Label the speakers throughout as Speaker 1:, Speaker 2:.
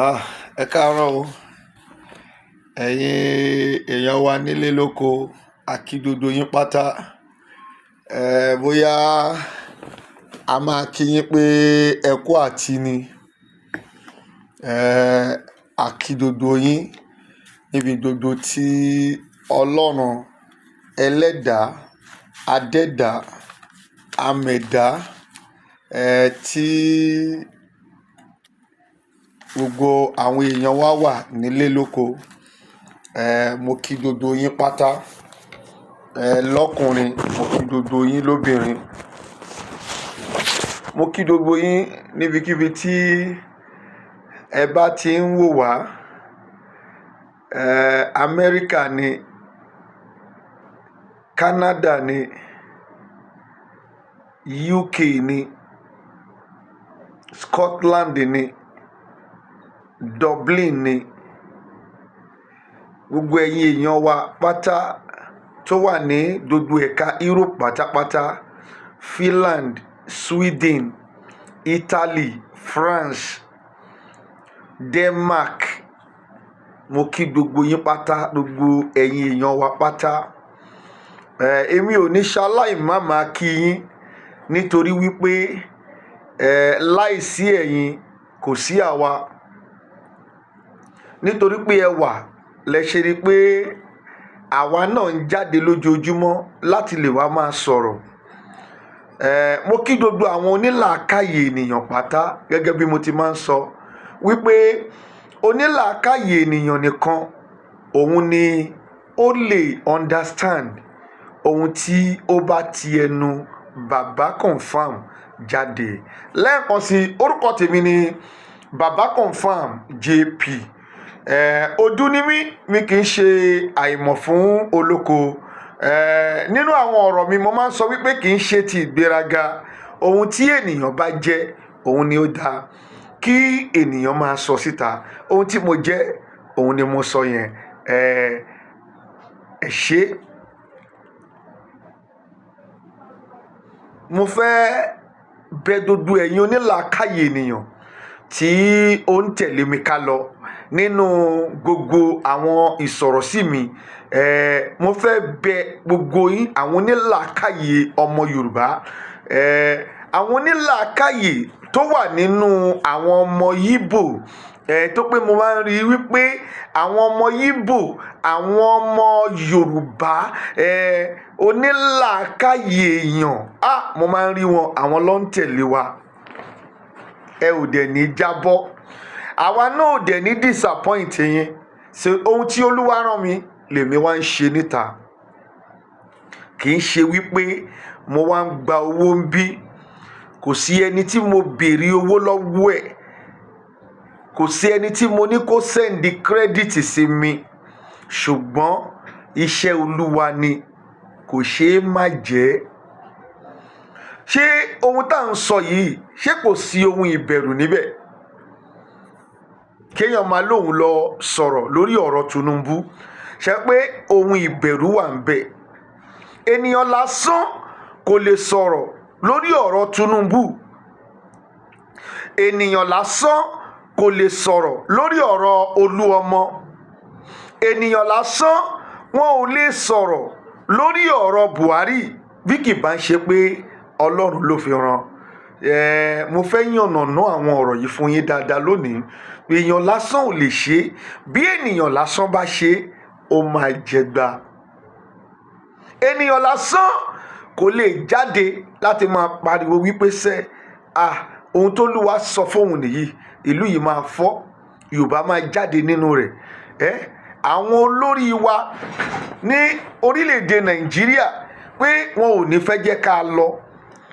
Speaker 1: Ah, ẹ káàárọ̀ o, ẹ̀yin èèyàn wa nílé lóko, àkí gbogbo yín pátá. Bóyá a máa kí yín pé ẹ kú àti ni. Àkí gbogbo yín níbi gbogbo tí Ọlọ́run ẹlẹ́dàá, adẹ́dàá, amẹ̀dá, tí gbogbo àwọn èèyàn wa wà nílé lóko. Mo kí gbogbo yín pátá, lọ́kùnrin, mo kí gbogbo yín lóbìnrin. Mo kí gbogbo yín níbikíbi tí ẹ bá ti ń wò wá. Amẹ́ríkà ni, Canada ni, UK ni, Scotland ni, Dublin ni. Gbogbo ẹ̀yin èèyàn wa pátá tó wà ní gbogbo ẹ̀ka Europe pátápátá, Finland, Sweden, Italy, France, Denmark. Mo kí gbogbo yín pátá, gbogbo ẹ̀yin èèyàn wa pátá. Èmi ò ní ṣaláì má máa kí yín nítorí wípé láìsí ẹ̀yin kò sí àwa. Nítorí pé ẹ wà lẹ ṣe rí pé àwa náà ń jáde lójoojúmọ́ láti lè wá máa sọ̀rọ̀. Mo kí gbogbo àwọn onílàákàyè ènìyàn pátá, gẹ́gẹ́ bí mo ti máa ń sọ wípé onílàákàyè ènìyàn nìkan òun ni ó lè understand ohun tí ó bá ti ẹnu Babaconfirm jáde. Lẹ́ẹ̀kan sí, orúkọ tèmi ni Babaconfirm JP. Ojú ni mi kì í ṣe àìmọ̀ fún olóko. Nínú àwọn ọ̀rọ̀ mi mo máa ń sọ wípé kì í ṣe ti ìgbéraga. Ohun tí ènìyàn bá jẹ́ òun ni ó dáa kí ènìyàn máa sọ síta. Ohun tí mo jẹ́ òun ni mo sọ yẹn. Ẹ ṣé. Mo fẹ́ bẹ̀ gbogbo ẹ̀yin onílàákàyè ènìyàn tí ó ń tẹ̀lé mi ká lọ nínú gbogbo àwọn ìsọ̀rọ̀sí mi. Mo fẹ́ bẹ̀ gbogbo yín, àwọn onílàákàyè ọmọ Yorùbá, àwọn onílàákàyè tó wà nínú àwọn ọmọ Yíbò, tó pé mo máa ń rí wípé àwọn ọmọ Yíbò, àwọn ọmọ Yorùbá, onílàákàyè èèyàn, mo máa ń rí wọn, àwọn ló ń tẹ̀lé wa. Ẹ ò dẹ̀ ní jábọ́, àwa náà ò dẹ̀ ní disappoint yín. Ṣé ohun tí Olúwa rán mi lèmi wá ń ṣe níta. Kì í ṣe wípé mo wá ń gba owó ń bí. Kò sí ẹni tí mo béèrè owó lọ́wọ́ ẹ̀. Kò sí ẹni tí mo ní kó send credit sí mi. Ṣùgbọ́n iṣẹ́ Olúwa ni, kò ṣeé má jẹ́. Ṣé ohun tá à ń sọ yìí, ṣé kò sí ohun ìbẹ̀rù níbẹ̀? Kéèyàn máa lóun lọ sọ̀rọ̀ lórí ọ̀rọ̀ Tinubu, ṣé pé ohun ìbẹ̀rù wà ń bẹ̀? Ènìyàn lásán kò lè sọ̀rọ̀ lórí ọ̀rọ̀ Tinubu. Ènìyàn lásán kò lè sọ̀rọ̀ lórí ọ̀rọ̀ Olúọmọ. Ènìyàn lásán wọn ò lè sọ̀rọ̀ lórí ọ̀rọ̀ Buhari bí kì bá ń ṣe pé Ọlọ́run ló fi rán. Mo fẹ́ yànnàná àwọn ọ̀rọ̀ yìí fún yín dáadáa lónìí. Èèyàn lásán ò lè ṣe. Bí ènìyàn lásán bá ṣe, ó máa jẹgba. Ènìyàn lásán kò lè jáde láti máa pariwo wípé ohun tó Olúwa sọ fóun nìyí, ìlú yìí máa fọ́, Yorùbá máa jáde nínú rẹ̀. Àwọn olórí wa ní orílẹ̀-èdè Nàìjíríà pé wọn ò ní fẹ́ jẹ́ ká lọ.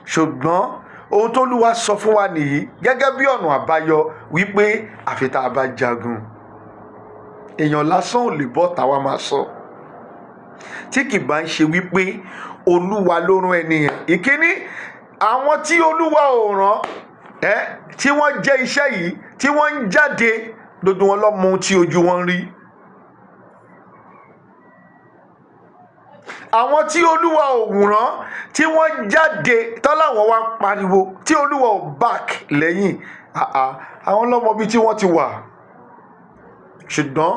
Speaker 1: Ṣùgbọ́n ohun tó Olúwa sọ fún wa nìyí gẹ́gẹ́ bí ọ̀nà àbáyọ wípé àfi tá a bá jagun. Èèyàn lásán ò lè bọ́ tàwa máa sọ. Tí kì bá ń ṣe wípé Olúwa ló rán ènìyàn. Ìkíní, àwọn tí Olúwa ò rán, tí wọ́n jẹ́ iṣẹ́ yìí, tí wọ́n ń jáde, gbogbo wọn ló mọ ohun tí ojú wọn rí. Àwọn tí Olúwa ò rán, tí wọ́n jáde tọ́láwọn wá ń pariwo, tí Olúwa ò back lẹ́yìn, àwọn lọ́mọ bí tí wọ́n ti wà. ṣùgbọ́n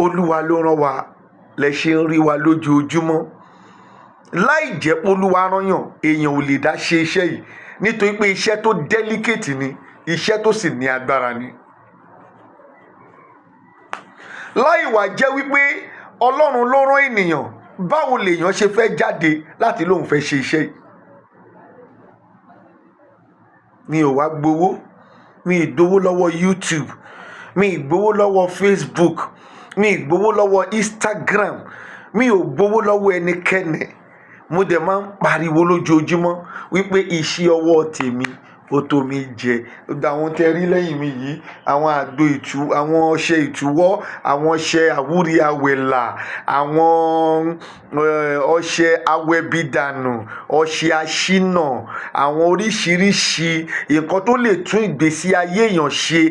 Speaker 1: Olúwa ló rán wa lẹ ṣe ń rí wa lójoojúmọ́. Láì jẹ́ pé Olúwa rányàn, èèyàn ò lè dá ṣe iṣẹ́ yìí nítorí pé iṣẹ́ tó delicate ni, iṣẹ́ tó sì ní agbára ni. Láì wá jẹ́ wípé Ọlọ́run ló rán ènìyàn, báwo lèèyàn ṣe fẹ́ jáde láti lóun fẹ́ ṣe iṣẹ́ yìí? Mi ò wá gbowó, mi ì gbowó lọ́wọ́ YouTube, mi ì gbowó lọ́wọ́ Facebook, mi ì gbowó lọ́wọ́ Instagram, mi ò gbowó lọ́wọ́ ẹnikẹ́ni. Mo dẹ̀ máa ń pariwo lójoojúmọ́ wípé iṣẹ́ ọwọ́ tèmi ó tó mi jẹ. Gbogbo àwọn tẹ́ rí lẹ́yìn mi yìí, àwọn àgbo àwọn ọṣẹ ìtúwọ́, àwọn ọṣẹ àwúrí awẹ̀là, àwọn ọṣẹ awẹbidànù, ọṣẹ aṣínà, àwọn oríṣiríṣi nǹkan tó lè tún ìgbésí ayé èèyàn ṣe,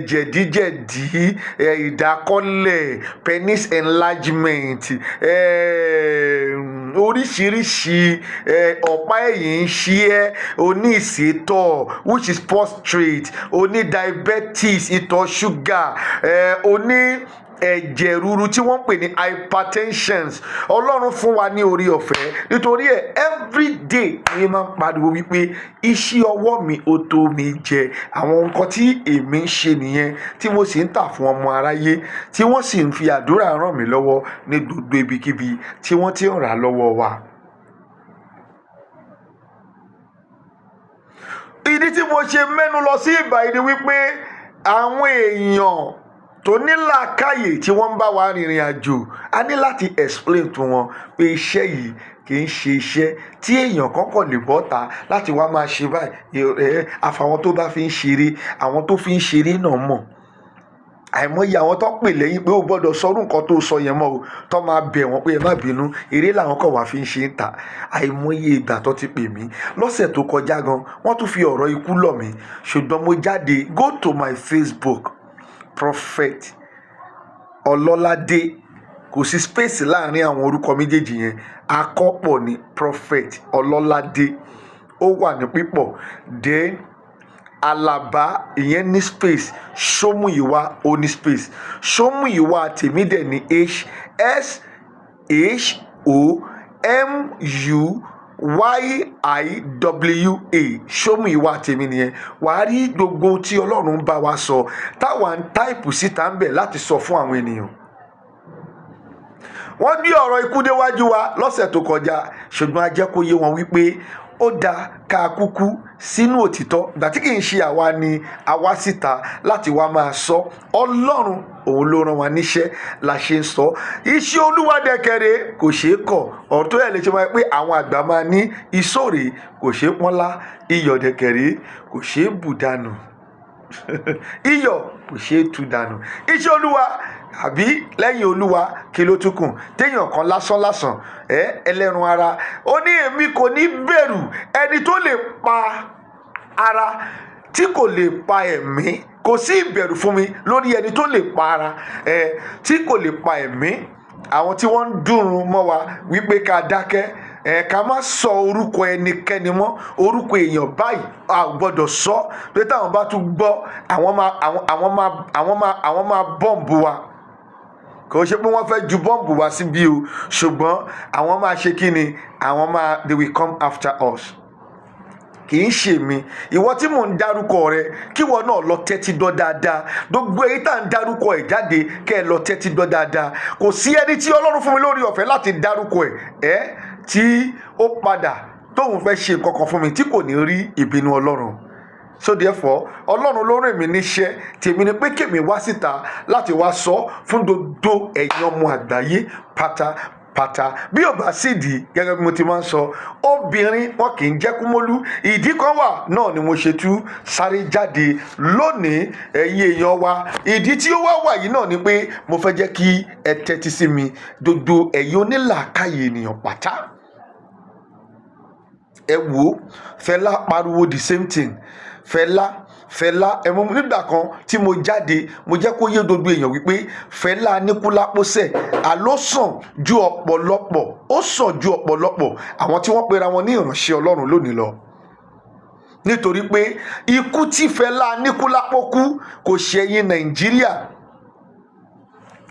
Speaker 1: jẹ̀díjẹ̀dí, ìdákọ́lẹ̀, penis enlargement, oríṣiríṣi ọ̀pá ẹ̀yìn ń ṣí ẹ́, oní ìsétọ̀, which is prostrate, oní diabetes, ìtọ̀ ṣúgà, oní ẹ̀jẹ̀ ríru tí wọ́n ń pè ní hypertension. Ọlọ́run fún wa ní orí ọ̀fẹ́, nítorí ẹ̀ everyday ni máa ń pariwo wípé iṣẹ́ ọwọ́ mi ó tó mi jẹ. Àwọn nǹkan tí èmi ń ṣe nìyẹn, tí mo sì ń tà fún ọmọ aráyé, tí wọ́n sì ń fi àdúrà ràn mí lọ́wọ́ ní gbogbo ibikíbi tí wọ́n ti ń rà lọ́wọ́ wa. Ìdí tí mo ṣe mẹ́nu lọ sí ìbàyìí ni wípé àwọn èèyàn tó ní làákàyè tí wọ́n ń bá wa rìnrìn àjò, a ní láti explain fún wọn pé iṣẹ́ yìí kì í ṣe iṣẹ́ tí èèyàn kọ́kọ́ lè bọ́ta láti wá máa ṣe báyìí. Àfàwọn tó bá fi ń ṣeré, àwọn tó fi ń ṣeré náà mọ̀. Àìmọye àwọn tó pè lẹ́yìn pé ó gbọ́dọ̀ sọrú nǹkan tó sọ yẹn mọ́ o, tó máa bẹ̀ wọ́n pé ẹ má bínú, eré làwọn kọ̀ wá fi ń ṣe ń tà. Àìmọye ìgbà tó ti pè mí lọ́sẹ̀ tó kọjá gan, wọ́n tún fi ọ̀rọ̀ ikú lọ̀ mí, ṣùgbọ́n mo jáde. Go to my Facebook, Prophet Ọlọ́ládé, kò sí space láàrin àwọn orúkọ méjèèjì yẹn, àkọ́pọ̀ ni Prophet Ọlọ́ládé, ó wà ní pípọ̀. Then Alaba ìyẹn ní space, Ṣómùyíwá ó ní space. Ṣómùyíwá tèmi dẹ̀ ní SHOMUYIWA. Ṣómùyíwá tèmi nìyẹn. Wàá rí gbogbo tí Ọlọ́run bá wa sọ táwa ń táìpù síta ń bẹ̀ láti sọ fún àwọn ènìyàn. Wọ́n gbé ọ̀rọ̀ ikú déwájú wa lọ́sẹ̀ tó kọjá, ṣùgbọ́n a jẹ́ kó yé wọn wípé ó dáa ká kúkú sínú òtítọ́. Ìgbà tí kì í ṣe àwa ni àwa síta láti wá máa sọ. Ọlọ́run òun ló rán wa níṣẹ́ la ṣe ń sọ. Iṣẹ́ Olúwa dẹ̀kẹ̀rẹ̀ kò ṣeé kọ̀. Ọ̀rọ̀ tó yẹ lè ṣe máa pé àwọn àgbà máa ní ìṣòrè kò ṣeé pọ́nlá, iyọ̀ dẹ̀kẹ̀rẹ̀ kò ṣeé bù dànù. Iyọ̀ kò ṣeé tú dànù. Iṣẹ́ Olúwa àbí lẹ́yìn Olúwa kí ló tún kù? Téèyàn kan lásán ẹlẹ́ran ara, ó ní èmi kò ní bẹ̀rù ẹni tó lè pa ara tí kò lè pa ẹ̀mí. Kò sí ìbẹ̀rù fún mi lórí ẹni tó lè pa ara tí kò lè pa ẹ̀mí. Àwọn tí wọ́n ń dùnrún mọ́ wa wípé ká dákẹ́, ká má sọ orúkọ ẹnikẹ́ni mọ́, orúkọ èèyàn báyìí a gbọ́dọ̀ sọ, pé táwọn bá tún gbọ́ àwọn máa bọ́ǹbù wa. Kò ṣe pé wọ́n fẹ́ ju bọ́ǹbù wá síbí o, ṣùgbọ́n àwọn máa ṣe kí ni? They will come after us. Kì í ṣe mi. Ìwọ tí mò ń dárúkọ rẹ, kí ìwọ náà lọ tẹ́tí gbọ́ dáadáa. Gbogbo èyí tá à ń dárúkọ ẹ̀ jáde, kẹ́ ẹ lọ tẹ́tí gbọ́ dáadáa. Kò sí ẹni tí Ọlọ́run fún mi lórí ọ̀fẹ́ láti dárúkọ ẹ̀ tí ó padà tóun fẹ́ ṣe nǹkan kan fún mi tí kò ní rí ìbínú Ọlọ́run. So therefore, Ọlọ́run ló rìn mí níṣẹ́, tèmi ni pé kèmi wá síta láti wá sọ fún gbogbo ẹ̀yin ọmọ àgbáyé pátápátá. Bí ò bá sídìí, gẹ́gẹ́ bí mo ti máa ń sọ, obìnrin wọn kì í jẹ́ kúmólú. Ìdí kan wà náà ni mo ṣe tú sáré jáde lónìí, ẹ̀yin èèyàn wa. Ìdí tí ó wà yìí náà ni pé mo fẹ́ jẹ́ kí ẹ tẹ́tí sí mi, gbogbo ẹ̀yin onílàákàyè ènìyàn pátá. Ẹ wò, Fẹlá pariwo the same thing. Fẹlá nígbà kan tí mo jáde, mo jẹ́ kó yé gbogbo èèyàn wípé Fẹlá Aníkúlápó sẹ̀ àló sàn ju ọ̀pọ̀lọpọ̀, ó sàn ju ọ̀pọ̀lọpọ̀ àwọn tí wọ́n pera wọn ní ìránṣẹ́ Ọlọ́run lónìí lọ. Nítorí pé ikú tí Fẹlá Aníkúlápó kú kò ṣẹ̀yìn Nàìjíríà,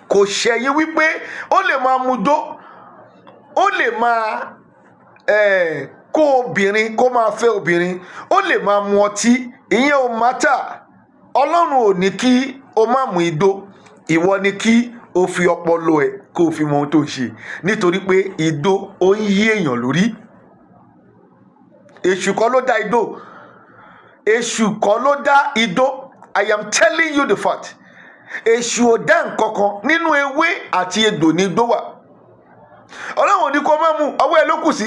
Speaker 1: kò ṣẹ̀yìn wípé ó lè máa mudó, ó lè máa kó obìnrin kó máa fẹ́ obìnrin, ó lè máa mu ọtí, ìyẹn ò mátà. Ọlọ́run ò ní kí o má mu idó, ìwọ ni kí o fi ọpọlọ ẹ kó o fi mọ ohun tó ń ṣe, nítorí pé idó ó ń yí èèyàn lórí. Èṣù kọ́ ló dá idó, èṣù kọ́ ló dá idó. I am telling you the fact. Èṣù ò dá nǹkan kan, nínú ewé àti egbò ní idó wà. Ọlọ́run ò ní kó má mu, ọwọ́ ẹ ló kù sí.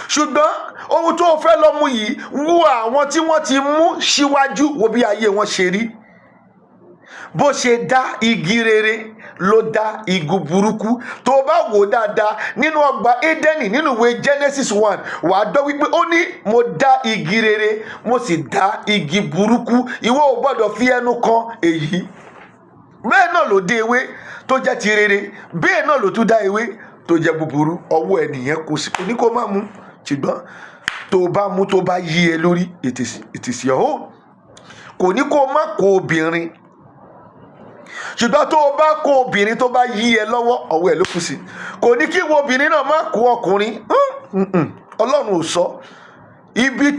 Speaker 1: Ṣùgbọ́n ohun tó o fẹ́ lọ mu yìí, wo àwọn tí wọ́n ti mú síwájú, wo bí ayé wọn ṣe rí. Bó ṣe dá igi rere ló dá igi burúkú. Tó o bá wò dáadáa nínú ọgbà Édẹ́nì nínú ìwé Genesis 1, wàá dọ́ wípé ó ní mo dá igi rere mo sì dá igi burúkú, ìwọ ò gbọ́dọ̀ fi ẹnu kan èyí. Bẹ́ẹ̀ náà ló dé ewé tó jẹ́ ti rere, bẹ́ẹ̀ náà ló tún dá ewé tó jẹ́ búburú. Ọwọ́ ẹnìyẹn kò sí, kò ní kó má mu, ṣùgbọ́n tó o bá mu tó bá yí ẹ lórí, it is your own. Kò ní kó má kó obìnrin, ṣùgbọ́n tó o bá kó obìnrin tó bá yí ẹ lọ́wọ́, ọwọ́ ẹ ló kù sí. Kò ní kí wo obìnrin náà má kó ọkùnrin. Ọlọ́run ò sọ. Ibi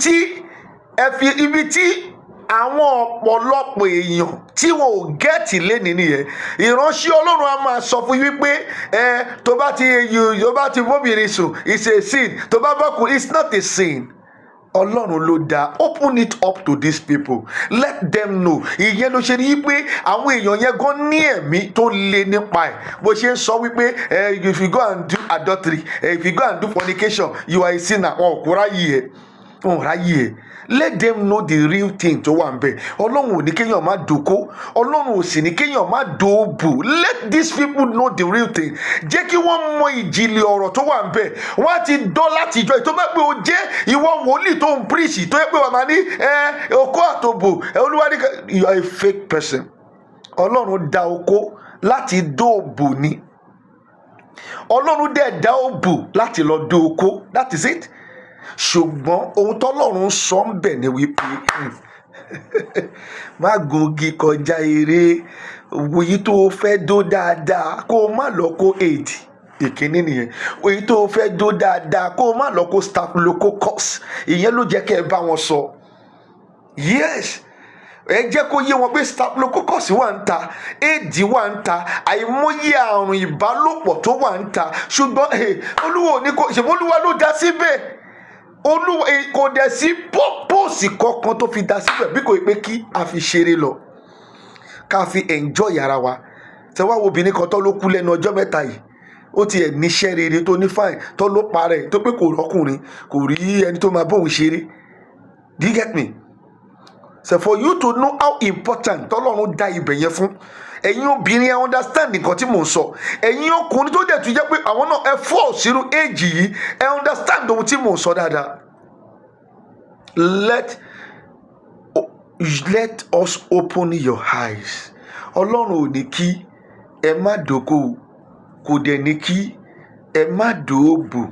Speaker 1: tí àwọn ọ̀pọ̀lọpọ̀ èèyàn tí wọn ò gẹ́ẹ̀tì lénìí nìyẹn. Ìránṣẹ́ Ọlọ́run á máa sọ fún yín wípé tó bá ti bóbìnrin sùn, it's a sin. Tó bá bọ́kùnrin, it's not a sin. Ọlọ́run ló dá. Open it up to these people, let them know. Ìyẹn ló ṣe ní pé àwọn èèyàn yẹn gan ní ẹ̀mí tó le nípa ẹ̀. Bó ṣe ń sọ wípé if you go and do adultery, if you go and do fornication, you are a sinner. Wọn kò ráyè ẹ̀, wọn ráyè ẹ̀. Let them know the real thing tó wà ń bẹ̀. Ọlọ́run ò ní kéèyàn má dòkó, Ọlọ́run ò sì ní kéèyàn má dòbò. Let these people know the real thing. Jẹ́ kí wọ́n mọ ìjìnlẹ̀ ọ̀rọ̀ tó wà ń bẹ̀. Wọ́n á ti dọ́ láti ìjọ ìtọ́ bá pé o jẹ́ ìwọ wòlíì tó ń preach tó yẹ pé wà máa ní okó àtòbò, Olúwa ní, you are a fake person. Ọlọ́run dá okó láti dòbò ni. Ọlọ́run dẹ̀ dá òbò láti lọ dó okó. That is it. Ṣùgbọ́n ohun tọ́lọ́run sọ ń bẹ̀ ni wípé má gungi kọjá eré, òyì tó o fẹ́ dó dáadáa kó o má lọ kó AIDS. Ìkíní nìyẹn. Òyì tó o fẹ́ dó dáadáa kó o má lọ kó staphylococcus. Ìyẹn ló jẹ́ kẹ́ ẹ bá wọn sọ. Yes, ẹ jẹ́ kó yé wọn pé staphylococcus wà ń ta, AIDS wà ń ta, àìmọye àrùn ìbálòpọ̀ tó wà ń ta. Ṣùgbọ́n Olúwa ò ní kó ṣe, Olúwa ló dá síbẹ̀. Olúwa kò dẹ̀ sí pọ́pọ́sì kankan tó fi dá síbẹ̀ bí kò pé kí a fi ṣeré lọ, ká fi enjoy ara wa. Tẹ wá wo obìnrin kan tó ló kú lẹ́nu ọjọ́ mẹ́ta yìí, ó ti ẹ̀ níṣẹ́ rere tó ní fine tó ló parẹ́ tó pé kò rọ́kùnrin, kò rí ẹni tó máa bóun ṣeré. Do you get me? So for you to know how important tọ́lọ́run dá ibẹ̀ yẹn fún, ẹ̀yin obìnrin ẹ understand nǹkan tí mò ń sọ. Ẹ̀yin ọkùnrin tó dẹ̀ tún jẹ́ pé àwọn náà ẹ fall sínú age yìí, ẹ understand ohun tí mò ń sọ dáadáa. Let us open your eyes. Ọlọ́run ò ní kí ẹ má dóko, kò dẹ̀ ní kí ẹ má dòbò.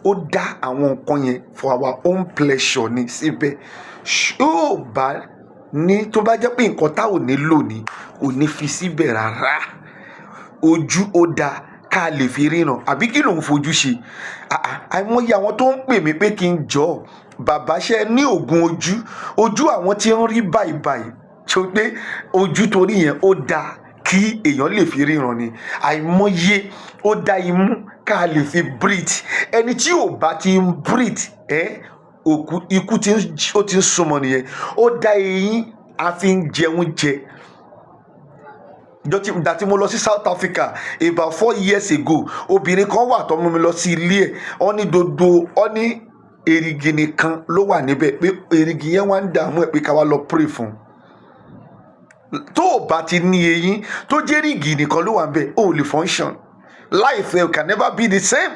Speaker 1: Ó dá àwọn nǹkan yẹn for our own pleasure ní síbẹ̀. Ṣó bá ní tó bá jẹ́ pé nǹkan tá ò ní lò ní, kò ní fi síbẹ̀ rárá. Ojú ó dá ká lè fi ríran, àbí kí ló ń fojú ṣe? Àìmọye àwọn tó ń pè mí pé kí n jọ bàbá ṣe ní oògùn ojú àwọn tí ń rí báyìí tó pé ojú torí yẹn ó dá kí èèyàn lè fi ríran ni. Àìmọye ó dá imú ká lè fi breathe. Ẹni tí ò bá ti ń breathe ikú ó ti ń súnmọ́ nìyẹn. Ó dá eyín a fi ń jẹun jẹ. Ìgbà tí mo lọ sí South Africa about 4 years ago, obìnrin kan wà tó mú mi lọ sí ilé ẹ̀. Ó ní èrìgì nìkan ló wà níbẹ̀, pé èrìgì yẹn wá ń dààmú ẹ̀ pé ká wá lọ pray fún. Tó o bá ti ní eyín tó jẹ́ èrìgì nìkan ló wà níbẹ̀, ó lè function. Life can never be the same.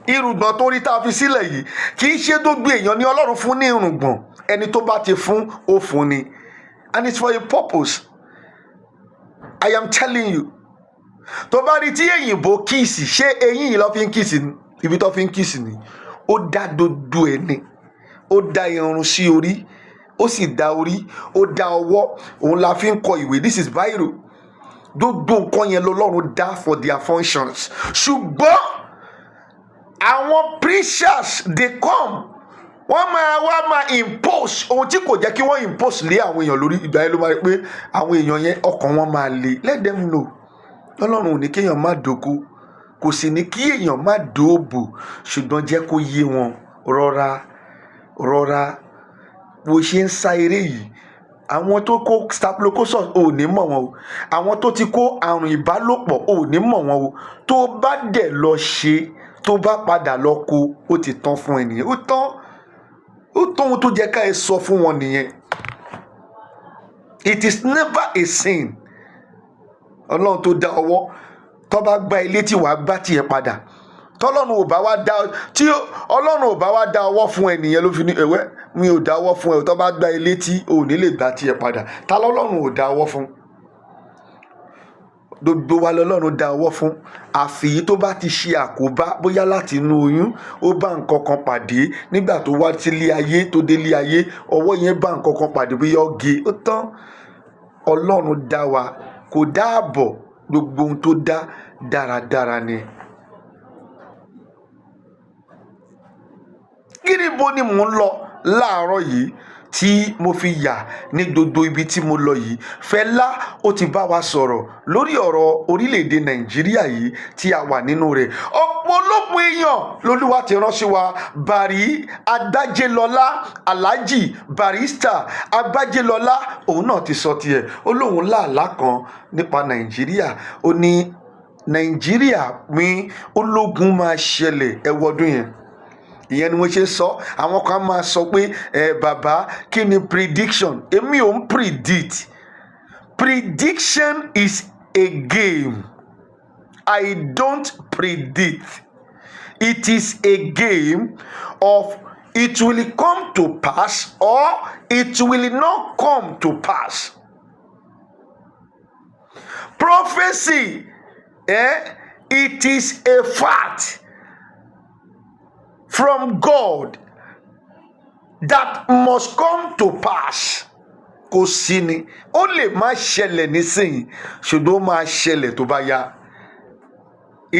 Speaker 1: Irùngbọ̀n tó rí tá a fi sílẹ̀ yìí kì í ṣe gbogbo èèyàn ní Ọlọ́run fún ní irùngbọ̀n. Ẹni tó bá ti fún ó fún ni, and it's for a purpose. I am telling you. Tó bá rí tí èyìnbó kíìsì, ṣé eyín yìí ló fi ń kíìsì ni? Ibi tó fi ń kíìsì ni. Ó dá dodo ẹ̀ ni, ó dá irun sí orí, ó sì dá orí, ó dá ọwọ́, òun la fi ń kọ ìwé, this is biro. Gbogbo nǹkan yẹn lọ́lọ́run dá for their functions. Ṣùgbọ́n àwọn preachers they come, wọ́n máa impose ohun tí kò jẹ́ kí wọ́n impose lé àwọn èèyàn lórí. Ìgbà yẹn ló máa rí pé àwọn èèyàn yẹn ọkàn wọn máa le. Let them know lọ́lọ́run ò ní kí èèyàn má dògo, kò sì ní kí èèyàn má dòbò, ṣùgbọ́n jẹ́ kó yé wọn rọra bó ṣe ń sá eré yìí. Àwọn tó kó staphylococcus ò ní mọ̀ wọn o, àwọn tó ti kó àrùn ìbálòpọ̀ ò ní mọ̀ wọn o. Tó bá dẹ̀ lọ ṣe, tó bá padà lọ kó, ó ti tán fún ẹnìyẹn, ó tán ohun tó jẹ́ ká ẹ sọ fún wọn nìyẹn. It is never a sin. Ọlọ́run tó dá ọwọ́, tó bá gbá ilé tí wàá gbá tiẹ̀ padà. Ọlọ́run ò bá wá dá ọwọ́ fún ẹnìyẹn ló fi ní ẹ̀wẹ́ mi ò dá ọwọ́ fún ẹ, tó bá gbá ilé tí ò ní lè gbá tiẹ̀ padà. Ta lọ́lọ́run ò dá ọwọ́ fún? Gbogbo wa lọ́lọ́run dá ọwọ́ fún. Àfi tó bá ti ṣe àkóbá, bóyá láti inú oyún ó bá nǹkan kan pàdé nígbà tó wá sílé ayé, tó délé ayé, ọwọ́ yẹn bá nǹkan kan pàdé, bóyá ó gé, ó tán. Ọlọ́run dá wa, kò dáàbọ̀, gbogbo ohun tó dá dáradára ni. Níbo ni mò ń lọ láàárọ̀ yìí tí mo fi yà ní gbogbo ibi tí mo lọ yìí? Fẹlá ó ti bá wa sọ̀rọ̀ lórí ọ̀rọ̀ orílẹ̀-èdè Nàìjíríà yìí tí a wà nínú rẹ̀. Ọ̀pọ̀lọpọ̀ èèyàn lolúwa ti rán sí wa. Bàrí Agbájélọlá, Alhaji Barrister Agbájélọlá, òun náà ti sọ tiẹ̀. Ó lóun láàlá kan nípa Nàìjíríà. Ó ní Nàìjíríà pín, ológun máa ṣẹlẹ̀ ẹwọ́dún yẹn. Ìyẹn ni mo ṣe sọ. Àwọn kan máa sọ pé bàbá kí ni prediction? Èmi ò ń predict. Prediction is a game. I don't predict. It is a game of it will come to pass or it will not come to pass. Prophecy, it is a fact from God that must come to pass. Kò sí ni, ó lè má ṣẹlẹ̀ nísìnyí, ṣùgbọ́n ó máa ṣẹlẹ̀ tó bá yá.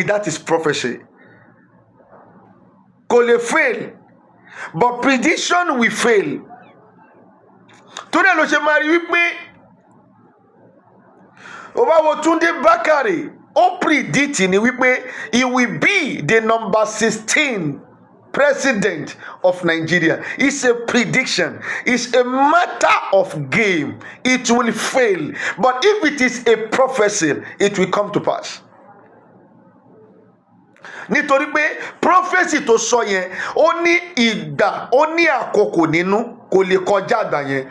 Speaker 1: That is prophecy. Kò lè fail, but prediction will fail. Torí ẹ̀ ló ṣe máa rí wípé ó bá wo Túndé Bákàrè, ó predict ni wípé he will be the number 16 president of Nigeria. It's a prediction. It's a matter of game. It will fail. But if it is a prophecy, it will come to pass. Nítorí pé prophecy tó sọ yẹn, ó ní ìgbà, ó ní àkókò nínú, kò lè kọjá àgbà yẹn.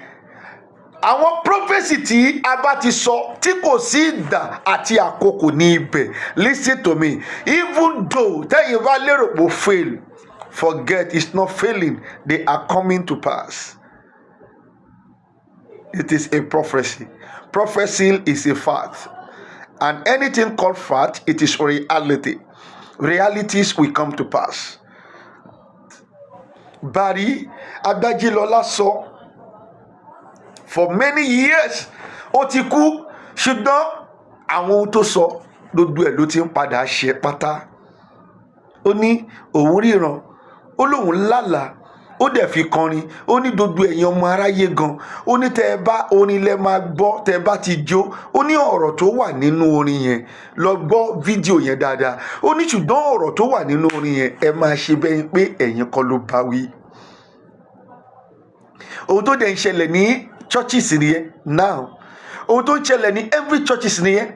Speaker 1: Àwọn prophecy tí a bá ti sọ tí kò sí ìgbà àti àkókò ní ibẹ̀. Listen to me. Even though tẹ́yìn bá lérò pé ó fail, forget, it's not failing. They are coming to pass. It is a prophecy. Prophecy is a fact. And anything called fact, it is reality. Realities will come to pass. Bàrí Agbájélọlá sọ, for many years, ó ti kú, ṣùgbọ́n àwọn ohun tó sọ, gbogbo ẹ̀ ló ti ń padà ṣe pátá. Ó ní òun ríran, ó lóun lálàá, ó dẹ̀ fi kọrin, ó ní gbogbo ẹ̀yin ọmọ aráyé gan, ó ní tẹ́ ẹ bá orin lẹ máa gbọ́, tẹ́ ẹ bá ti jó, ó ní ọ̀rọ̀ tó wà nínú orin yẹn, lọ gbọ́ fídíò yẹn dáadáa, ó ní ṣùgbọ́n ọ̀rọ̀ tó wà nínú orin yẹn ẹ máa ṣe bẹ́ẹ̀ pé ẹ̀yin kọ́ ló bá wí. Ohun tó dẹ̀ ń ṣẹlẹ̀ ní churches nìyẹn now, ohun tó ń ṣẹlẹ̀ ní every churches nìyẹn.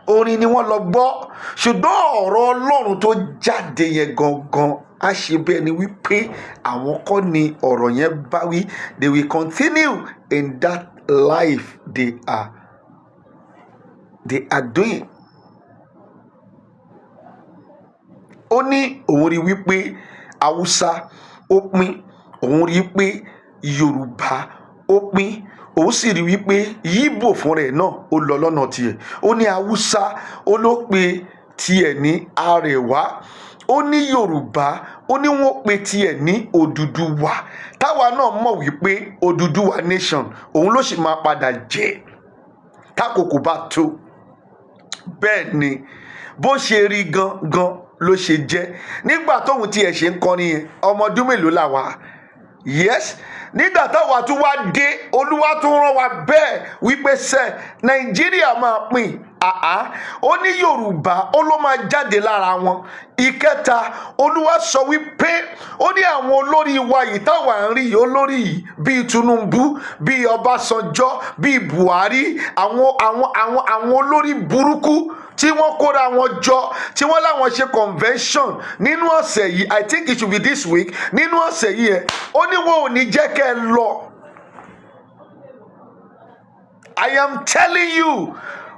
Speaker 1: Orin ni wọ́n lọ gbọ́, ṣùgbọ́n ọ̀rọ̀ Ọlọ́run tó jáde yẹn gangan á ṣe bẹ́ẹ̀ ni wípé àwọn kọ́ ni ọ̀rọ̀ yẹn bá wí. They will continue in that life they are doing. Ó ní òun rí wípé Haúsá ó pín, òun rí wípé Yorùbá ó pín, òun sì rí wípé Yíbò fúnra ẹ̀ náà ó lọ lọ́nà tiẹ̀. Ó ní Haúsá ó ló pe tiẹ̀ ní Arẹwà, ó ní Yorùbá, ó ní wọ́n pe tiẹ̀ ní Odùduwà, táwa náà mọ̀ wípé Odùduwà nation òun ló sì máa padà jẹ́ tákòkò bá tó. Bẹ́ẹ̀ ni bó ṣe rí gangan ló ṣe jẹ́. Nígbà tóun tiẹ̀ ṣe ń kọrin yẹn, ọmọ ọdún mélòó là wá? Yes, nígbà táwa tún wá dé, Olúwa tún rán wa bẹ́ẹ̀ wípé sẹ́ Nàìjíríà máa pín. Ó ní Yorùbá ó ló máa jáde lára wọn. Ìkẹta, Olúwa sọ wípé ó ní àwọn olórí wa yìí táwa ń rí olórí yìí bíi Tinubu, bíi Ọbásanjọ́, bíi Buhari, àwọn olórí burúkú tí wọ́n kóra wọn jọ tí wọ́n láwọn ṣe convention nínú ọ̀sẹ̀ yìí, I think it should be this week, nínú ọ̀sẹ̀ yìí ẹ̀ ó ní wọn ò ní jẹ́ kẹ́ ẹ lọ. I am telling you,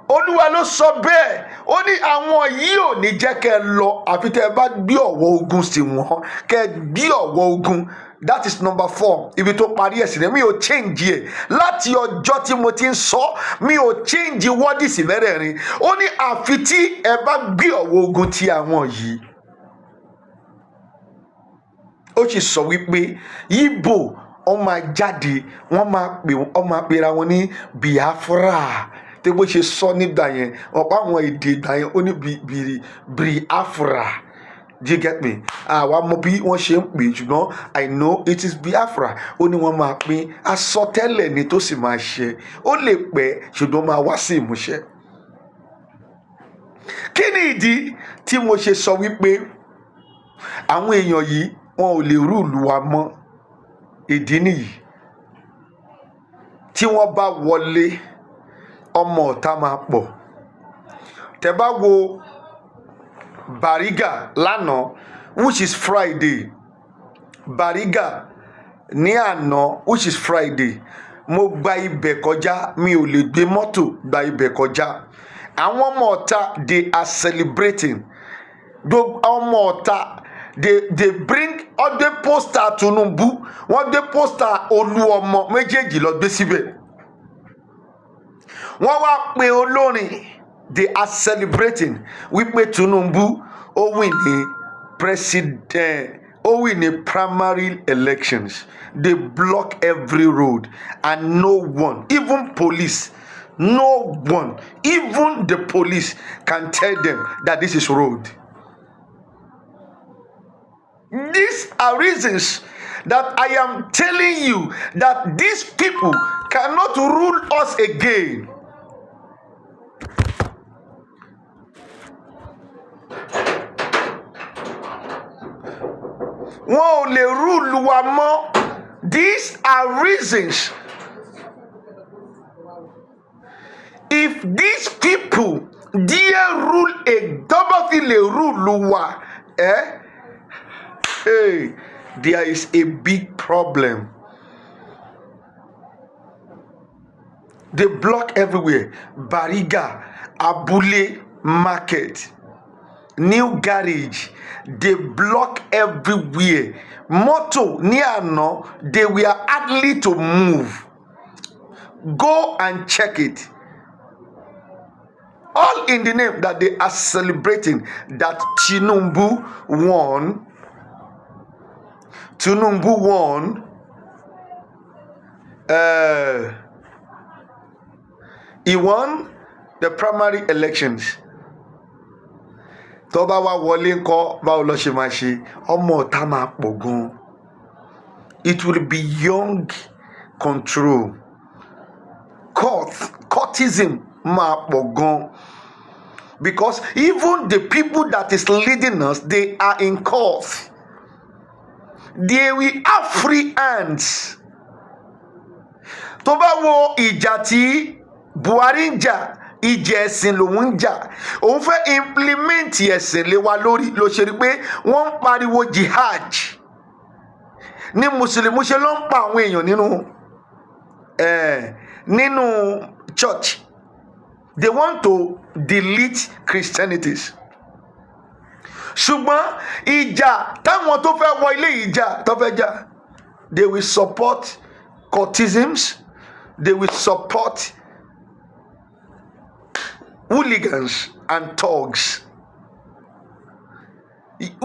Speaker 1: Olúwa ló sọ bẹ́ẹ̀. Ó ní àwọn yìí ò ní jẹ́ kẹ́ ẹ lọ àfi tẹ́ ẹ bá gbé ọ̀wọ́ ogun sí wọn, kẹ́ ẹ gbé ọ̀wọ́ ogun. That is number 4. Ibi tó parí ẹ̀sìn rẹ̀ mi ò change ẹ̀ láti ọjọ́ tí mo ti ń sọ, mi ò change wọ́dìsì mẹ́rẹ̀ẹ̀rin. Ó ní àfi tí ẹ bá gbé ọ̀wọ́ ogun ti àwọn yìí. Ó sì sọ wípé Ìgbò wọ́n máa jáde, wọ́n máa pera wọn ní Biafra. Tí bó ṣe sọ nígbà yẹn, ọ̀pọ̀ àwọn èdè ìgbà yẹn ó ní Biafra. Do you get me? Àwa mọ bí wọ́n ṣe ń pè, ṣùgbọ́n I know it is Biafra. Ó ní wọ́n máa pín àsọtẹ́lẹ̀ ni tó sì máa ṣẹ. Ó lè pẹ́ ṣùgbọ́n máa wá sí ìmúṣẹ. Kí ni ìdí tí mo ṣe sọ wípé àwọn èèyàn yìí wọn ò lè rúùlù wa mọ́? Ìdí nìyí. Tí wọ́n bá wọlé, ọmọ ọ̀tá máa pọ̀. Tẹ́ bá wo Bariga lánàá, which is Friday, Bariga ní àná, which is Friday, mo gba ibẹ̀ kọjá, mi ò lè gbé mọ́tò gba ibẹ̀ kọjá. Àwọn ọmọ ọ̀tá they are celebrating. Gbogbo ọmọ ọ̀tá they bring ọdẹ pósítà Tinubu, wọ́n gbé pósítà Olúọmọ méjèèjì lọ gbé síbẹ̀. Wọ́n wá pe olórin, they are celebrating wípé Tinubu ó win ní president, ó win ní primary elections. They block every road and no one, even police, no one, even the police can tell them that this is road. These are reasons that I am telling you that these people cannot rule us again. Wọn ò lè rule wa mọ́. These are reasons. If these people dare rule a double rule wa, hey, there is a big problem. They block everywhere. Bariga, Abule Market, New Garage, they block everywhere. Moto ní àná, they were hardly to move. Go and check it. All in the name that they are celebrating that Tinubu won. Tinubu won. He won the primary elections. Tó bá wá wọlé ńkọ́, báwo ló ṣe máa ṣe? Ọmọ ọ̀tá máa pọ̀ gan. It will be young control. Courtism máa pọ̀ gan. Because even the people that is leading us, they are in court. They will have free hands. Tó bá wo ìjà tí Buhari ń jà, ìjà ẹ̀sìn lòun ń jà. Òun fẹ́ implement ẹ̀sìn lé wa lórí, ló ṣe rí pé wọ́n ń pariwo jihad. Ní Mùsùlùmí ṣe ló ń pa àwọn èèyàn nínú church. They want to delete Christianities. Ṣùgbọ́n ìjà táwọn tó fẹ́ wọ ilé ìjà tó fẹ́ jà, they will support courtisms, they will support hooligans and thugs.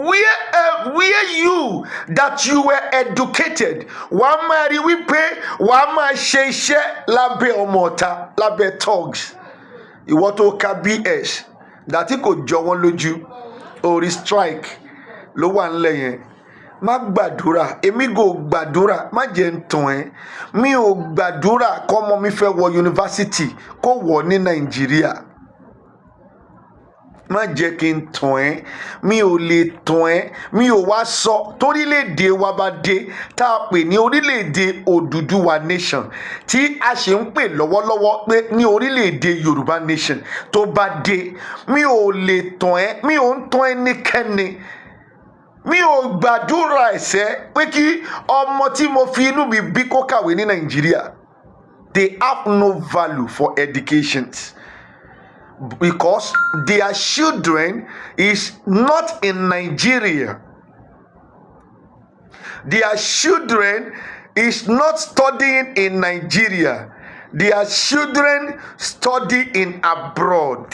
Speaker 1: where you that you were educated, wàá máa rí wípé wàá máa ṣe iṣẹ́ lábẹ́ ọmọ ọ̀tá, lábẹ́ thugs. Ìwọ tó ka BS dàtí kò jọ wọ́n lójú, orí strike ló wà ńlẹ̀ yẹn. Má gbàdúrà, èmi kò gbàdúrà, má jẹ́ ń tàn ẹ́. Mi ò gbàdúrà kọ́mọ mi fẹ́ wọ yunifásitì kó wọ̀ ní Nàìjíríà. Má jẹ́ kí n tàn ẹ́, mi ò lè tàn ẹ́. Mi ò wá sọ torílẹ̀-èdè wa bá dé tá a pè ní orílẹ̀-èdè Odùduwà nation, tí a ṣe ń pè lọ́wọ́lọ́wọ́ pé ní orílẹ̀-èdè Yorùbá nation tó bá dé, mi ò lè tàn ẹ́, mi ò ń tàn ẹnikẹ́ni. Mi ò gbàdúrà ẹ̀ṣẹ̀ pé kí ọmọ tí mo fi inú mi bí kó kàwé ní Nàìjíríà. They have no value for education because their children is not in Nigeria. Their children is not studying in Nigeria. Their children study in abroad.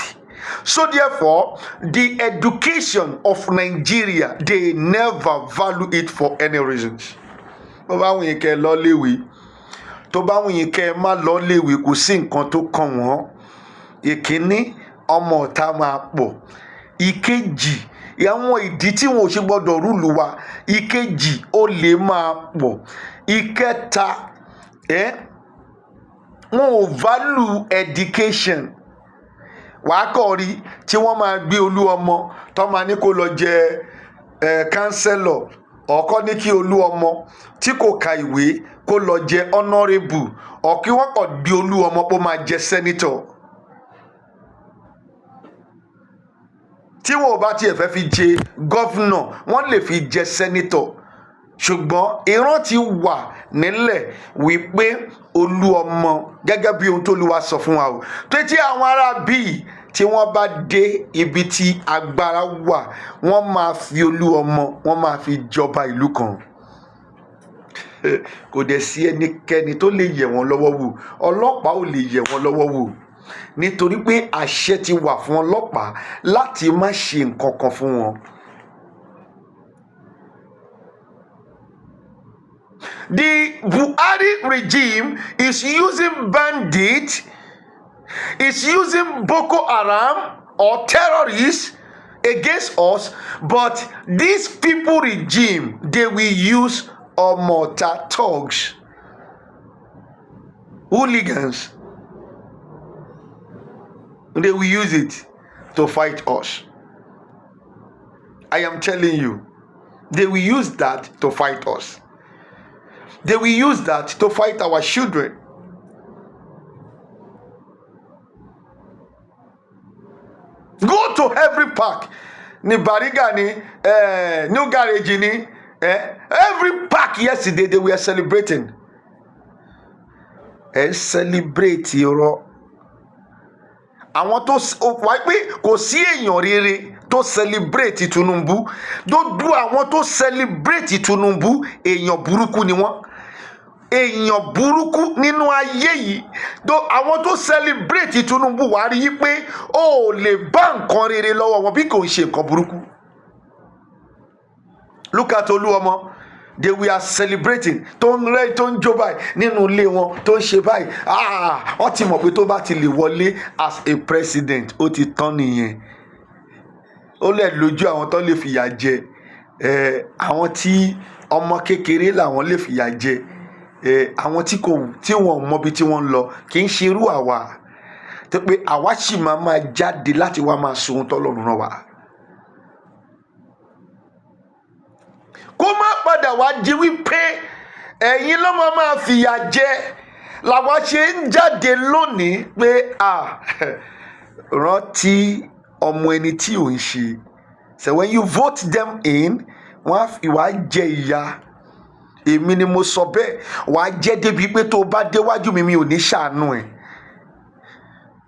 Speaker 1: So therefore, the education of Nigeria, they never value it for any reasons. Tó bá wùn yín kẹ́ lọ léwe, tó bá wùn yín kẹ́ má lọ léwe, kò sí nǹkan tó kàn wọ́n. Ìkíní, ọmọ ọ̀tá máa pọ̀. Ìkejì, àwọn ìdí tí wọn ò ṣe gbọdọ̀ rúlu wa. Ìkejì, olè máa pọ̀. Ìkẹta, wọn ò value education. Wàá kọ́ rí tí wọ́n máa gbé olú ọmọ tó máa ní kó lọ jẹ kánsẹ́lọ̀, ọ̀kọ́ ní kí olú ọmọ tí kò ka ìwé kó lọ jẹ honourable, ọ̀kí wọ́n kọ̀ gbé olú ọmọ pé ó máa jẹ senator. Tí wọn ò bá tiẹ̀ fẹ́ fi jẹ governor, wọ́n lè fi jẹ senator. Ṣùgbọ́n ìran ti wà nílẹ̀ wípé olú ọmọ gẹ́gẹ́ bí ohun tó Olúwa sọ fún wa o. Tó tí àwọn ará bíi tí wọ́n bá dé ibi tí agbára wà, wọ́n máa fi olú ọmọ, wọ́n máa fi jọba ìlú kan. Kò dẹ̀ sí ẹnikẹ́ni tó lè yẹ̀ wọ́n lọ́wọ́ wò. Ọlọ́pàá ò lè yẹ̀ wọ́n lọ́wọ́ wò. Nítorí pé àṣẹ ti wà fún ọlọ́pàá láti má ṣe nǹkan kan fún wọn. The Buhari regime is using bandits, is using Boko Haram or terrorists against us, but this people regime, they will use Omota thugs, hooligans. They will use it to fight us. I am telling you, they will use that to fight us. They will use that to fight our children. Go to every park. Ni Bariga ni, New Garage ni, every park yesterday they were celebrating. Celebrate irọ́. Àwọn tó wá pé kò sí èèyàn rere tó celebrate Tinubu. Gbogbo àwọn tó celebrate Tinubu èèyàn burúkú ni wọ́n. Èèyàn burúkú nínú ayé yìí. Àwọn tó celebrate Tinubu wá rí pé ó lè bá nǹkan rere lọ́wọ́ wọn bí kò ń ṣe nǹkan burúkú. Look at Olúọmọ. They were celebrating, tó ń rẹ́ tó ń jó báyìí nínú ilé wọn, tó ń ṣe báyìí. Wọ́n ti mọ̀ pé tó bá ti lè wọlé as a president, ó ti tán nìyẹn. Ó lè lójú àwọn tó lè fìyà jẹ. Àwọn tí ọmọ kékeré làwọn lè fìyà jẹ. Àwọn tí wọn ò mọbi tí wọ́n ń lọ kì í ṣe irú àwa. Tó pé àwa sì máa jáde láti wá máa sọ ohun tọ́lọ́run rán wa. Kó má padà wá di wípé ẹ̀yin ló máa fìyà jẹ làwa ṣe ń jáde lónìí pé rántí ọmọ ẹni tí ò ń ṣe. So when you vote them in, wàá jẹ ìyà. Èmi ni mo sọ bẹ́ẹ̀. Wàá jẹ́ débi pé tó bá déwájú mi ò ní ṣàánú ẹ̀.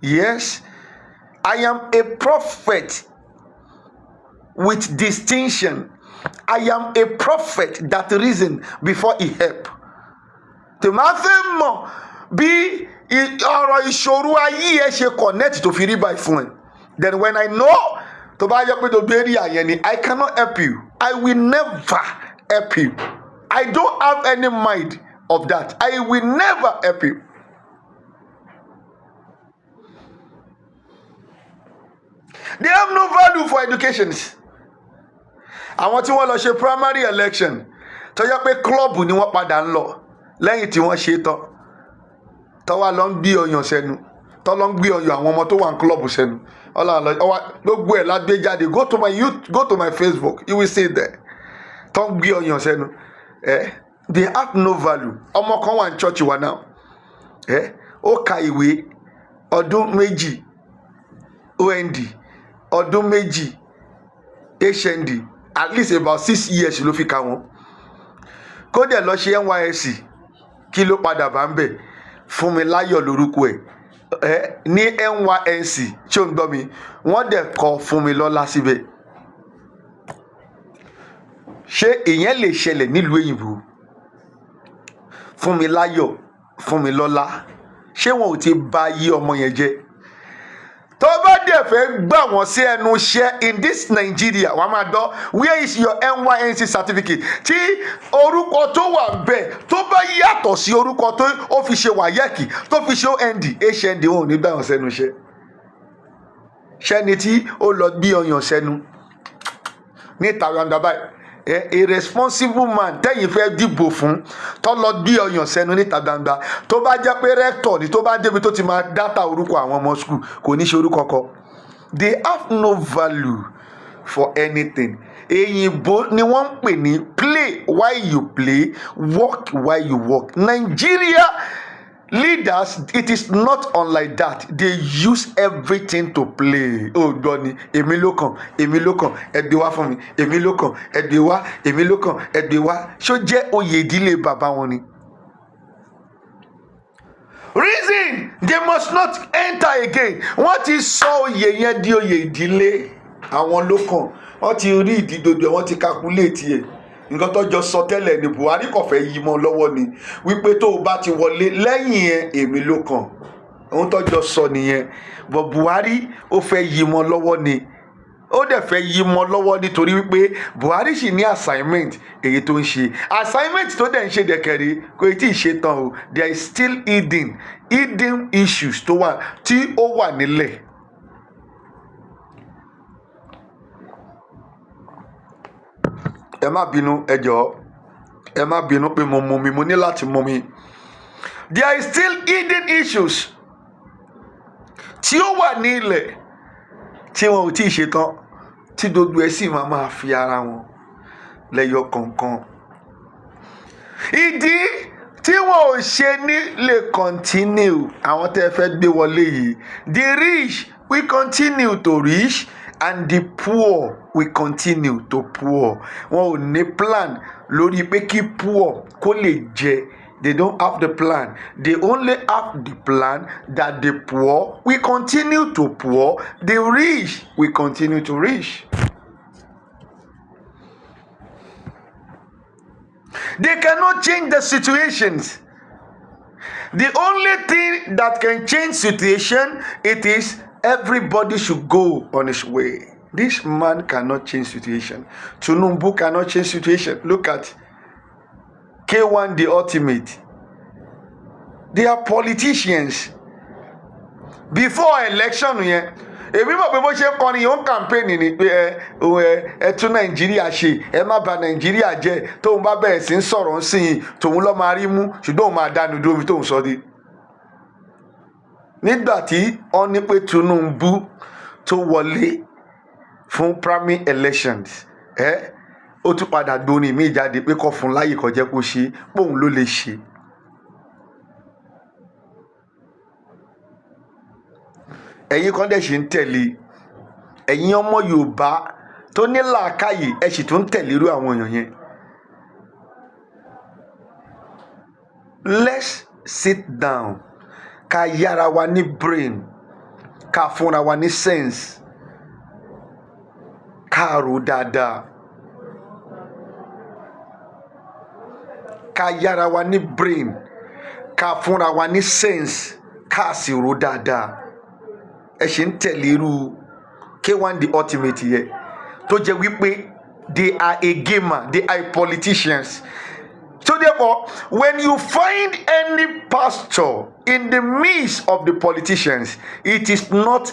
Speaker 1: Yes, I am a prophet with distinction. I am a prophet that reasoned before he helped. Tó máa fẹ́ mọ̀ bí ọ̀rọ̀ ìṣòro ayé ẹ ṣe connect tó fi rí báyìí fún ẹ. Then when I know tó bá yẹ pé tó gbé rí àyẹn ni, I cannot help you. I will never help you. I don't have any mind of that. I will never help you. They have no value for education. Àwọn tí wọ́n lọ ṣe primary election tó yẹ pé club ni wọ́n padà ń lọ lẹ́yìn tí wọ́n ṣe tán tó wá lọ ń gbé ọyàn sẹ́nu tó lọ ń gbé ọyàn àwọn ọmọ tó wà ní club sẹ́nu gbogbo ẹ̀ lágbé jáde. Go to my Facebook, you will see there. Tó ń gbé ọyàn sẹ́nu. They have no value. Ọmọ kan wà ní church wa now. Ó ka ìwé ọdún méjì OND, ọdún méjì HND, at least about 6 years ló fi ka wọn. Kó dẹ̀ lọ ṣe NYSC, kí ló padà bá ń bẹ̀? Fúnmiláyọ̀ lórúkọ ẹ̀. Ní NYSC tí ó ń gbọ́ mi, wọ́n dẹ̀ kọ Fúnmilọ́lá síbẹ̀. Ṣé ìyẹn lè ṣẹlẹ̀ nílùú òyìnbó? Fúnmiláyọ̀, Fúnmilọ́lá, ṣé wọn ò ti bà ayé ọmọ yẹn jẹ́? Tó bá dẹ̀ fẹ́ gbà wọ́n sí ẹnu iṣẹ́ in this Nigeria, wọ́n máa dán where is your NYSC certificate? Tí orúkọ tó wà bẹ́ẹ̀ tó bá yàtọ̀ sí orúkọ tó ó fi ṣe wáyẹ́kì tó fi ṣe OND HND, wọn ò ní gbà wọ́n sẹ́nu iṣẹ́. Ṣẹ́ni tí ó lọ gbé ọyàn sẹ́nu níta gbangba báyìí, a responsible man tẹ́yìn fẹ́ dìbò fún tó lọ gbé ọyàn sẹ́nu níta gbangba, tó bá jẹ́ pé rector ni tó bá débi tó ti máa dátà orúkọ àwọn ọmọ school kò ní ṣe orúkọ kọ. They have no value for anything. Èyìnbó ni wọ́n ń pè ní play while you play, work while you work. Nigeria leaders, it is not unlike that. They use everything to play. Oh God, èmi ló kàn, ẹ gbé wá fún mi, èmi ló kàn, ẹ gbé wá, èmi ló kàn, ẹ gbé wá. Ṣó jẹ́ oyè ìdílé bàbá wọn ni? Reason they must not enter again. Wọ́n ti sọ oyè yẹn di oyè ìdílé. Àwọn ló kàn, wọ́n ti rí ìdídodo, wọ́n ti calculate ẹ̀. Nǹkan tó jọ sọ tẹ́lẹ̀ ni Buhari kò fẹ́ yí mọ́ lọ́wọ́ ni wípé tó o bá ti wọlé lẹ́yìn ẹ̀ èmi ló kàn. Ohun tó jọ sọ nìyẹn. But Buhari ó fẹ́ yí mọ́ lọ́wọ́ ni. Ó dẹ̀ fẹ́ yí mọ́ lọ́wọ́ nítorí wípé Buhari sì ní assignment èyí tó ń ṣe. Assignment tó dẹ̀ ń ṣe dẹ̀kẹ̀rẹ̀ kò tí ì ṣe tán o. There is still hidden issues tí ó wà nílẹ̀. Ẹ má bínú, ẹ jọ̀ọ́, ẹ má bínú pé mo ní láti mú mi. There is still hidden issues tí ó wà ní ilẹ̀ tí wọn ò tí ì ṣe tán, tí gbogbo ẹ̀ sì máa fi ara wọn lẹ́yọ kọ̀ọ̀kan. Ìdí tí wọn ò ṣe ní lè continue àwọn tẹ́ fẹ́ gbé wọlé yìí. The rich will continue to rich and the poor will continue to poor. Wọn ò ní plan lórí pé kí poor kó lè jẹ. They don't have the plan. They only have the plan that the poor will continue to poor, the rich will continue to rich. They cannot change the situations. The only thing that can change situation, it is everybody should go on his way. This man cannot change situation. Tinubu cannot change situation. Look at K1 the ultimate. They are politicians. Before election yẹn, èmi mọ̀ pé bó ṣe ń kọrin yóò ń campaign ni pé ẹ tún Nàìjíríà ṣe, ẹ má bà Nàìjíríà jẹ́, tóun bá bẹ̀rẹ̀ sí ń sọ̀rọ̀ ń sìn tòun lọ́ máa rí mú, ṣùgbọ́n òun máa dánu dúró bí tóun sọ dé. Nígbà tí wọ́n ní pé Tinubu tó wọlé fún primary elections, ó tún padà gbóni mí jáde pé kó fún láyè kó jẹ́ kó ṣe, póun ló lè ṣe. Ẹ̀yin kan dẹ̀ ṣì ń tẹ̀lé, ẹ̀yin ọmọ Yorùbá tó ní làákàyè ẹ sì tún tẹ̀lé irú àwọn èèyàn yẹn. Let's sit down, ká yára wa ní brain, ká fúnra wa ní sense, ká rò dáadáa. Ká yára wa ní brain, ká fúnra wa ní sense, ká sì rò dáadáa. Ẹ ṣì ń tẹ̀lé irú K1 the ultimate yẹn tó jẹ́ wípé they are a gamer, they are politicians. So therefore, when you find any pastor in the midst of the politicians, it is not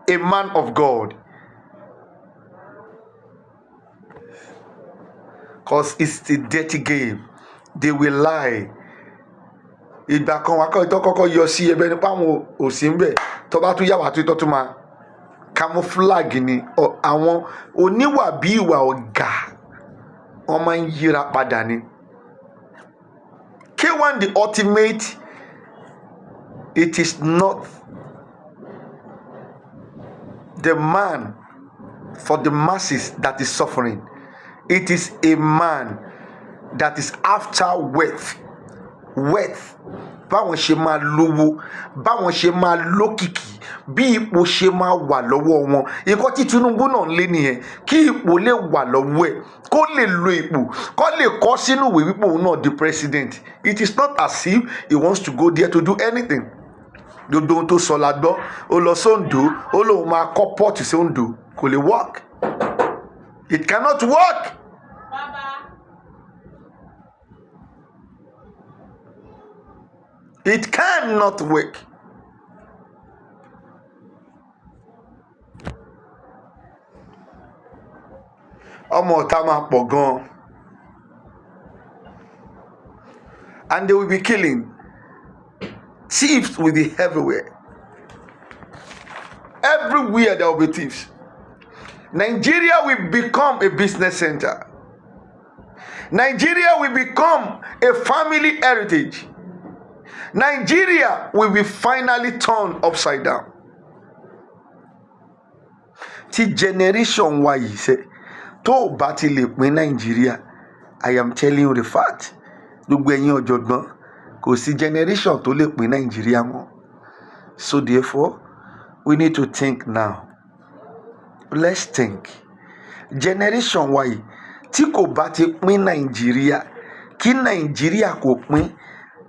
Speaker 1: a man of God, because it's a dirty game. They will lie. Ìgbà kan wà kọ́ kọ́kọ́ yọ sí ẹbẹ̀ nípa àwọn òsì ń bẹ̀ tó bá tún yà wá tó tún máa camouflage ni àwọn oníwà bí ìwà ọ̀gá wọ́n máa ń yíra padà ni. K1 the ultimate, it is not the man for the masses that is suffering. It is a man that is after wealth. Báwọn ṣe máa lówó, báwọn ṣe máa lókìkí, bí ipò ṣe máa wà lọ́wọ́ wọn. Ìkọ́ tí Tinubu náà ń lé nìyẹn, kí ipò lè wà lọ́wọ́ ẹ̀, kó lè lo ipò, kó lè kọ́ sínú ìwé wípé òun náà di president. It is not as if he wants to go there to do anything. Gbogbo ohun tó sọ la gbọ́, ó lọ sóńdó, ó lóun máa kọ́ pọ́ọ̀tù sí Oǹdó, kò lè work. It cannot work. It cannot work. Ọmọ ọ̀tá máa pọ̀ gan. And they will be killing. Thieves will be everywhere. Everywhere there will be thieves. Nigeria will become a business center. Nigeria will become a family heritage. Nigeria will be finally turned upside down. Tí generation wa yìí ṣe tó o bá ti lè pín Nigeria, I am telling you the fact. Gbogbo ẹ̀yin ọ̀jọ̀gbọ́n, kò sí generation tó lè pín Nigeria mọ́. So therefore, we need to think now. Let's think. Generation wa yìí tí kò bá ti pín Nigeria, kí Nigeria kò pín,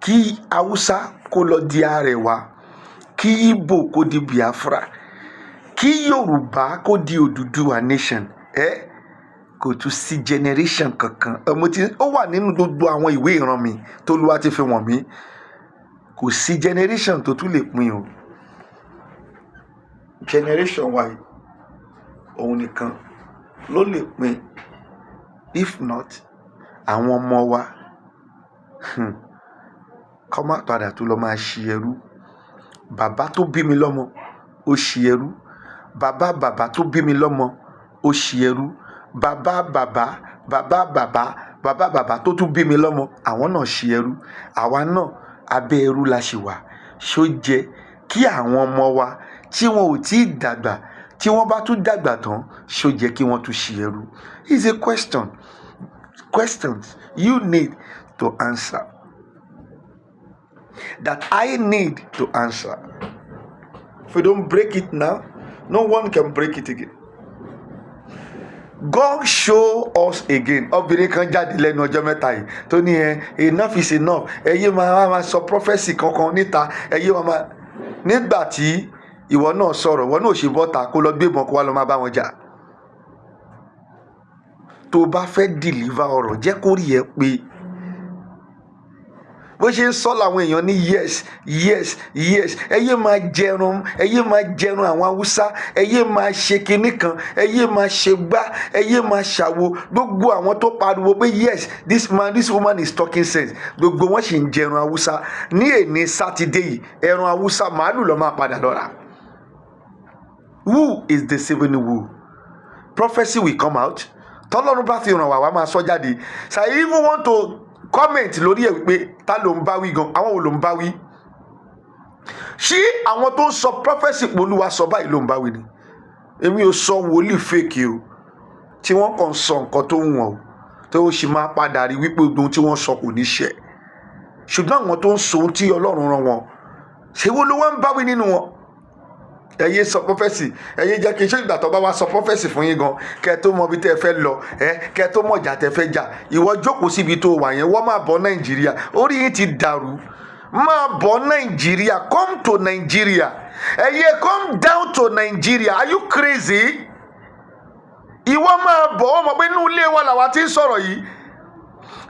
Speaker 1: kí Hausa kó lọ di Arewa, kí Igbo kó di Biafra, kí Yoruba kó di Odùduwà nation, kò tún sí generation kankan. Ó wà nínú gbogbo àwọn ìwé ìran mi tó Olúwa ti fi wọ̀n mí. Kò sí generation tó tún lè pín o. Generation wa yìí òun nìkan ló lè pín. If not, àwọn ọmọ wa kọ́ má padà tó lọ máa ṣi ẹrú. Bàbá tó bí mi lọ́mọ ó ṣi ẹrú. Bàbá tó bí mi lọ́mọ ó ṣi ẹrú. Bàbá tó tún bí mi lọ́mọ àwọn náà ṣi ẹrú. Àwa náà abẹ́ ẹrú la ṣì wà. Ṣó jẹ́ kí àwọn ọmọ wa tí wọn ò tí ì dàgbà, tí wọ́n bá tún dàgbà tán, ṣó jẹ́ kí wọ́n tún ṣi ẹrú? It's a question. Questions you need to answer. That I need to answer. If we don't break it now, no one can break it again. God show us again. Obìnrin kan jáde lẹ́nu ọjọ́ mẹ́ta yìí tó ní enough is enough. Ẹ̀yin máa sọ prophecy kankan níta. Ẹ̀yin máa nígbà tí ìwọ náà sọ̀rọ̀, ìwọ náà ṣe bọ́ta kó lọ gbébọn kó wá lọ máa bá wọn jà. Tó bá fẹ́ deliver ọ̀rọ̀, jẹ́ kó rí ẹ pé bó ṣe ń sọ làwọn èèyàn ní yes. Ẹyẹ máa jẹrun àwọn Haúsá, ẹyẹ máa ṣe kinní kan, ẹyẹ máa ṣe gbá, ẹyẹ máa ṣàwo. Gbogbo àwọn tó pariwo pé yes, this woman is talking sense, gbogbo wọn sì ń jẹrun Haúsá. Ní èní Sátidé yìí, ẹran Haúsá màálù ló máa padà lọ́ra. Who is deceiving who? Prophecy will come out. Tọ́lọ́run bá fi ràn wá máa sọ jáde. So I even want to comment lórí ẹ̀ wípé ta ló ń bá wí gan, àwọn wo ló ń bá wí? Ṣé àwọn tó ń sọ prophecy p'Olúwa sọ báyìí ló ń bá wí ni? Èmi ò sọ wòlíì fake o, tí wọ́n kàn sọ nǹkan tó ń wọ̀n o, tó ó sì máa padà rí wípé ohun tí wọ́n sọ kò ní ṣẹ. Ṣùgbọ́n àwọn tó ń sọ ohun tí Ọlọ́run rán wọn, ṣé wo ló wá ń bá wí nínú wọn? Ẹ̀yin sọ prophecy, ẹ̀yin jẹ́ kí n ṣe ìgbà tó bá wá sọ prophecy fún yín gan, kẹ́ tó mọ ibi tẹ́ fẹ́ lọ, kẹ́ tó mọ ìjà tẹ́ fẹ́ jà. Ìwọ jókòó síbi tó wà yẹn, wọ́n máa bọ̀ Nàìjíríà. Orí yín ti dàrú. Máa bọ̀ Nàìjíríà. Come to Nigeria. Come down to Nigeria. Are you crazy? ìwọ máa bọ̀ wọ́n mọ̀ pé inú ilé wa làwa ti ń sọ̀rọ̀ yìí.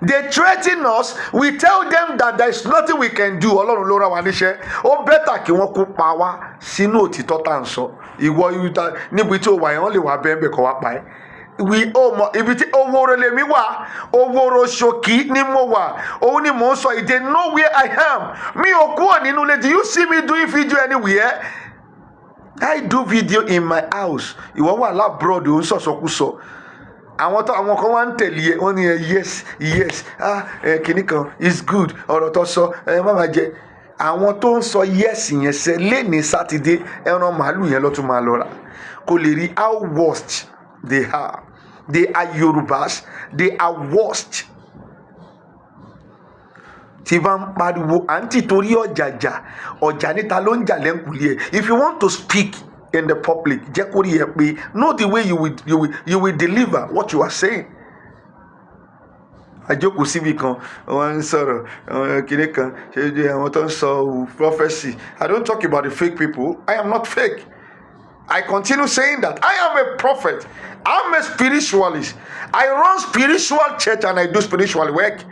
Speaker 1: They threaten us. We tell them that there is nothing we can do. Ọlọ́run ló rán wa níṣẹ́. Ó bẹ́tà kí wọ́n kó pa wá sínú òtítọ́ tá à ń sọ. Ìwọ níbi tí ó wà yẹn wọ́n lè wá bẹ́ẹ̀ kọ́ wá pa ẹ́. Ibi tí Oworo lèmi wà, Oworo Ṣòkí ni mo wà. Òun ni mò ń sọ. They know where I am. Mi ò kúrò nínú ilé. Do you see me doing video anywhere? I do video in my house. Ìwọ wà lábroad ò ń sọ̀sọ̀kúsọ. Àwọn kan wá ń tẹ̀lé ẹ wọ́n ní yes kìnnì kan is good ọ̀rọ̀ tó sọ má máa jẹ. Àwọn tó ń sọ yes yẹn ṣe lẹ́ni sátidé ẹran màálù yẹn ló tún máa lọ rà kó lè rí how worst they are. They are Yorubas. They are worst. Tí bá ń pariwo àǹtí torí ọjà níta ló ń jà lẹ́ǹkùlé ẹ̀. If you want to speak in the public, jẹ́ kó rí ẹ pé know the way you will deliver what you are saying. Àjókòó síbi kan wọ́n ń sọ̀rọ̀ kìnìún kan ṣe àwọn tó ń sọ prophecy. I don't talk about the fake people. I am not fake. I continue saying that I am a prophet. I'm a spiritualist. I run spiritual church and I do spiritual work.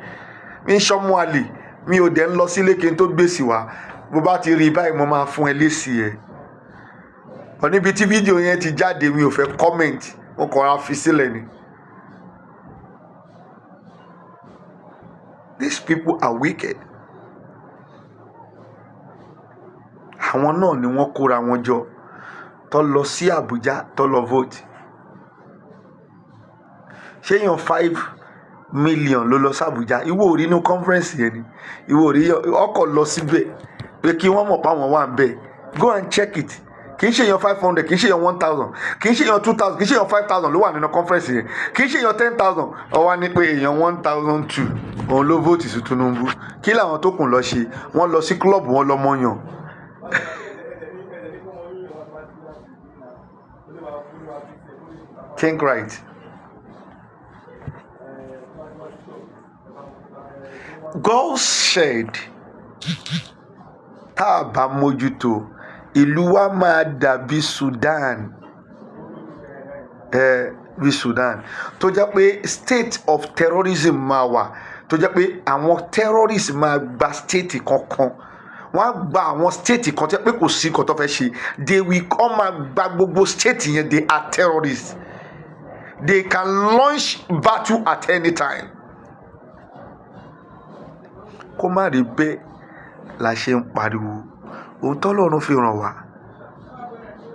Speaker 1: Mi ń ṣọmọ àlè mi ò dẹ̀ ń lọ sílé kí n tó gbèsè wá. Bó bá ti rí báyìí mo máa fún ẹ lésì ẹ̀. Níbi tí fídíò yẹn ti jáde mi ò fẹ́ comment mo kàn ra fi sílẹ̀ ni. These people are wicked. Àwọn náà ni wọ́n kóra wọn jọ tó lọ sí Àbújá tó lọ vote. Ṣé èèyàn 5 million ló lọ sí Àbújá? Ìwọ ò rí inú conference yẹn ni. Ìwọ ò rí ọkọ̀ lọ síbẹ̀ pé kí wọ́n mọ̀ pé àwọn wà ń bẹ̀. Go and check it. Kì í ṣe èèyàn 500, kì í ṣe èèyàn 1000, kì í ṣe èèyàn 2000, kì í ṣe èèyàn 5000 ló wà nínú conference yẹn. Kì í ṣe èèyàn 10,000. Ó wá ní pé èèyàn 1002 òun ló vote sí Tinubu. Kí làwọn tó kùn lọ ṣe? Wọ́n lọ sí club wọn lọ mọ́yàn. Think right. God said, tá a bá mójútó, ìlú wa máa dàbí Sudan. Bí Sudan. Tó jẹ́ pé state of terrorism máa wà. Tó jẹ́ pé àwọn terrorists máa gba state kankan. Wọ́n á gba àwọn state kan tó jẹ́ pé kò sí nǹkan tó fẹ́ ṣe. They will come and gba gbogbo state yẹn. They are terrorists. They can launch battle at any time. Kó má rí bẹ́ẹ̀ la ṣe ń pariwo. Ohun tọ́lọ́run fi ràn wá.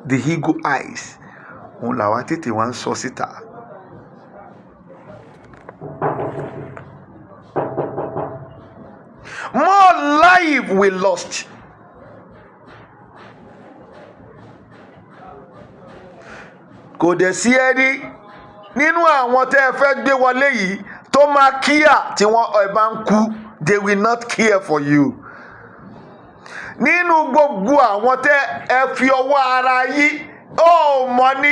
Speaker 1: The eagle eyes. Òun làwa tètè wá ń sọ síta. More life we lost. Kò dẹ̀ sí ẹni nínú àwọn tẹ́ ẹ fẹ́ gbé wọlé yìí tó máa kíyà tí wọ́n ẹ bá ń kú. They will not care for you. Nínú gbogbo àwọn tẹ́ ẹ fi ọwọ́ ara yín ó mọ̀ ní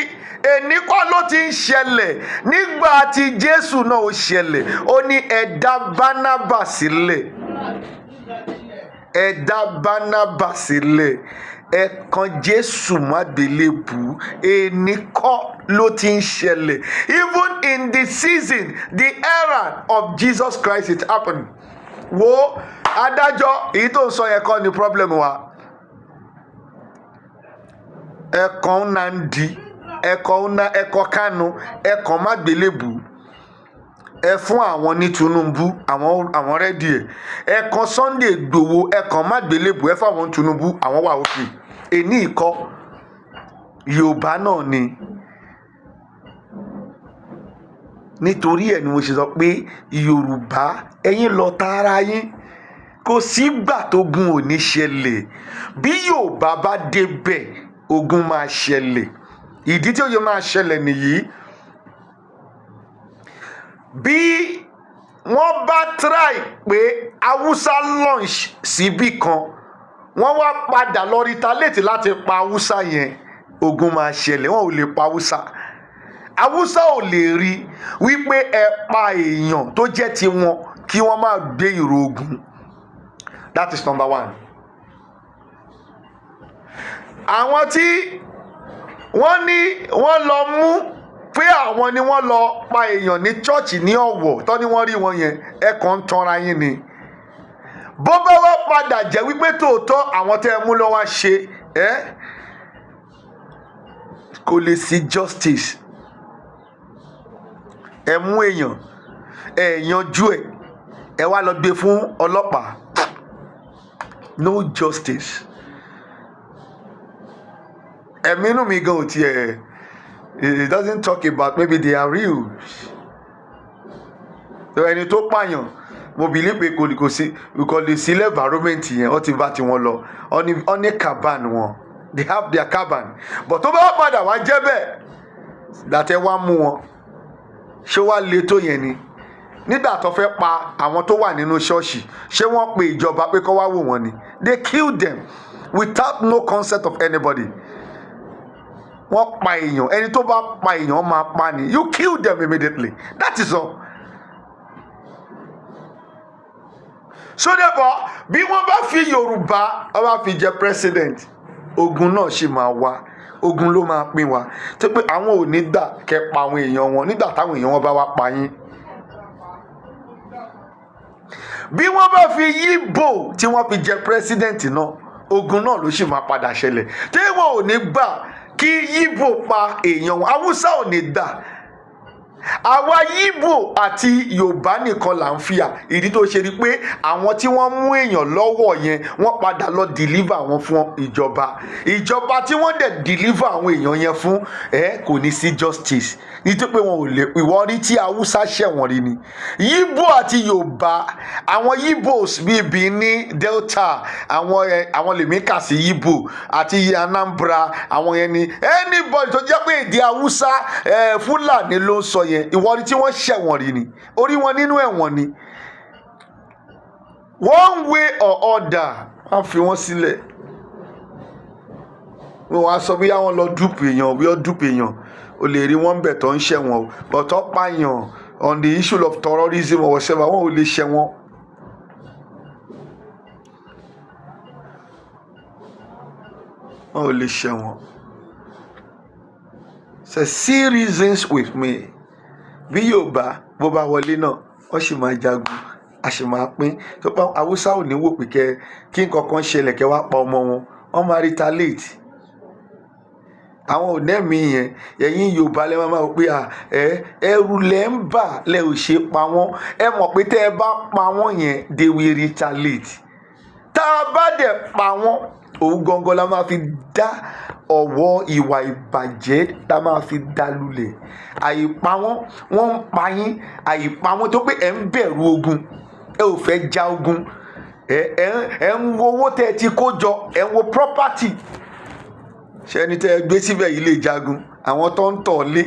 Speaker 1: èní kọ́ ló ti ń ṣẹlẹ̀ nígbà tí Jésù náà ó ṣẹlẹ̀ ó ní ẹ dá Bánábà sílẹ̀. Ẹ dá Bánábà sílẹ̀. Ẹ kan Jésù má gbélébùú. Èní kọ́ ló ti ń ṣẹlẹ̀. Even in the season, the era of Jesus Christ, it happened. Wo adájọ́ èyí tó ń sọ yẹn kọ́ ni problem wa. Ẹ̀kan Nnamdi, ẹ̀kọ́ Kánú, ẹ̀kan má gbélébùú. Ẹ fún àwọn ní Tinubu, àwọn rẹ́dí ẹ̀. Ẹ̀kan Sunday Igboho, ẹ̀kan má gbélébùú. Ẹ fún àwọn Tinubu, àwọn wà òkè. Èní ìkọ́ Yorùbá náà ni. Nítorí ẹ̀ ni mo ṣe sọ pé Yorùbá ẹ̀yin lọ tààrà yín. Kò sígbà tógun ò ní ṣẹlẹ̀. Bí Yorùbá bá débẹ̀ ogun máa ṣẹlẹ̀. Ìdí tí ó yẹ máa ṣẹlẹ̀ nìyí. Bí wọ́n bá try pé Haúsá launch síbì kan wọ́n wá padà lọ retaliate láti pa Haúsá yẹn ogun máa ṣẹlẹ̀. Wọ́n ò lè pa Haúsá. Haúsá ò lè rí wípé ẹ pa èèyàn tó jẹ́ tiwọn kí wọ́n máa gbé ìró ogun. That is number one. Àwọn tí wọ́n ní wọ́n lọ mú pé àwọn ni wọ́n lọ pa èèyàn ní chọ́ọ̀chì ní Ọ̀wọ̀ tó ní wọ́n rí wọn yẹn ẹ kàn ń tanra yín ni. Bó bá wá padà jẹ́ wípé tòótọ́ àwọn tẹ́ ẹ mú lọ wá ṣe kò lè sí justice. Ẹ mú èèyàn ẹ yanjú ẹ wá lọ gbé fún ọlọ́pàá. No justice. Ẹ̀mí inú mi gan ò tiẹ̀, it doesn't talk about maybe they are real. Ẹni tó pààyàn mo believe pé kò lè sí environment yẹn wọ́n ti bá tiwọn lọ wọ́n ní caban wọn, they have their caban. But tó bá padà wá jẹ́ bẹ́ẹ̀ dàtẹ́ wá mú wọn ṣé wàá le tó yẹn ni. Nígbà tó fẹ́ pa àwọn tó wà nínú ṣọ́ọ̀ṣì ṣé wọ́n pe ìjọba pé kó wá wò wọ́n ni. They killed them without no consent of anybody. Wọ́n pa èèyàn, ẹni tó bá pa èèyàn máa pa ni. You kill them immediately. That is all. So therefore bí wọ́n bá fi Yorùbá wọ́n bá fi jẹ president, ogun náà ṣì máa wá, ogun ló máa pín wa. Tó pé àwọn ò ní gbà kẹ́ pa àwọn èèyàn wọn nígbà táwọn èèyàn wọn bá wá pa yín. Bí wọ́n bá fi Yíbò tí wọ́n fi jẹ president náà, ogun náà ló ṣì máa padà ṣẹlẹ̀. Tí wọn ò ní gbà kí Yíbò pa èèyàn wọn, Haúsá ò ní gbà. Àwa Yíbò àti Yorùbá nìkan là ń fìyà. Ìdí tó ṣe rí pé àwọn tí wọ́n mú èèyàn lọ́wọ́ yẹn wọ́n padà lọ deliver wọn fún ìjọba tí wọ́n dẹ̀ deliver àwọn èèyàn yẹn fún kò ní sí justice. Nítorí pé wọn ò lè ìwọ rí tí Haúsá ṣẹ̀wọ̀n rí ni. Yíbò àti Yorùbá, àwọn Yíbòs bíi Benin Delta, àwọn lèmi kà sí Yíbò àti Anambra, àwọn yẹn ni anybody tó jẹ́ pé èdè Haúsá Fúlàní ló ń sọ yẹn, ìwọ rí tí wọ́n ṣẹ̀wọ̀n rí ni. Orí wọn nínú ẹ̀wọ̀n ni. One way or other wọ́n fi wọ́n sílẹ̀. Wọ́n wá sọ bí àwọn lọ dúpọ̀ èèyàn o lè rí wọn bẹ̀ tó ń ṣẹ̀wọ̀n o, but tó pààyàn on the issue of terrorism or whatever wọn ò lè ṣẹ̀wọ̀n. Wọn ò lè ṣẹ̀wọ̀n. So see reasons with me. Bí Yorùbá bó bá wọlé náà wọ́n sì máa jagun, a sì máa pín. Tó pa Haúsá ò ní wò pé kí nǹkan kan ṣẹlẹ̀ kẹ́ wá pa ọmọ wọn, wọ́n máa retaliate. Àwọn ò nẹ́ẹ̀mí yẹn, ẹ̀yin Yorùbá lẹ́ máa wò pé ẹrù lẹ́ ń bà lẹ́ ò ṣe pa wọ́n. Ẹ mọ̀ pé tẹ́ ẹ bá pa wọ́n yẹn they will retaliate. Tá a bá dẹ̀ pa wọ́n, òun gangan la máa fi dá ọ̀wọ́ ìwà ìbàjẹ́ tá a máa fi dá lulẹ̀. Àìpa wọ́n ń pa yín, àìpa wọ́n tó pé ẹ̀ ń bẹ̀rù ogun, ẹ ò fẹ́ já ogun, ẹ ń wo owó tẹ́ ẹ ti kó jọ, ẹ ń wo property. Ṣé ẹni tẹ́ ẹ gbé síbẹ̀ yìí lè jagun? Àwọn tó ń tọ̀ lé,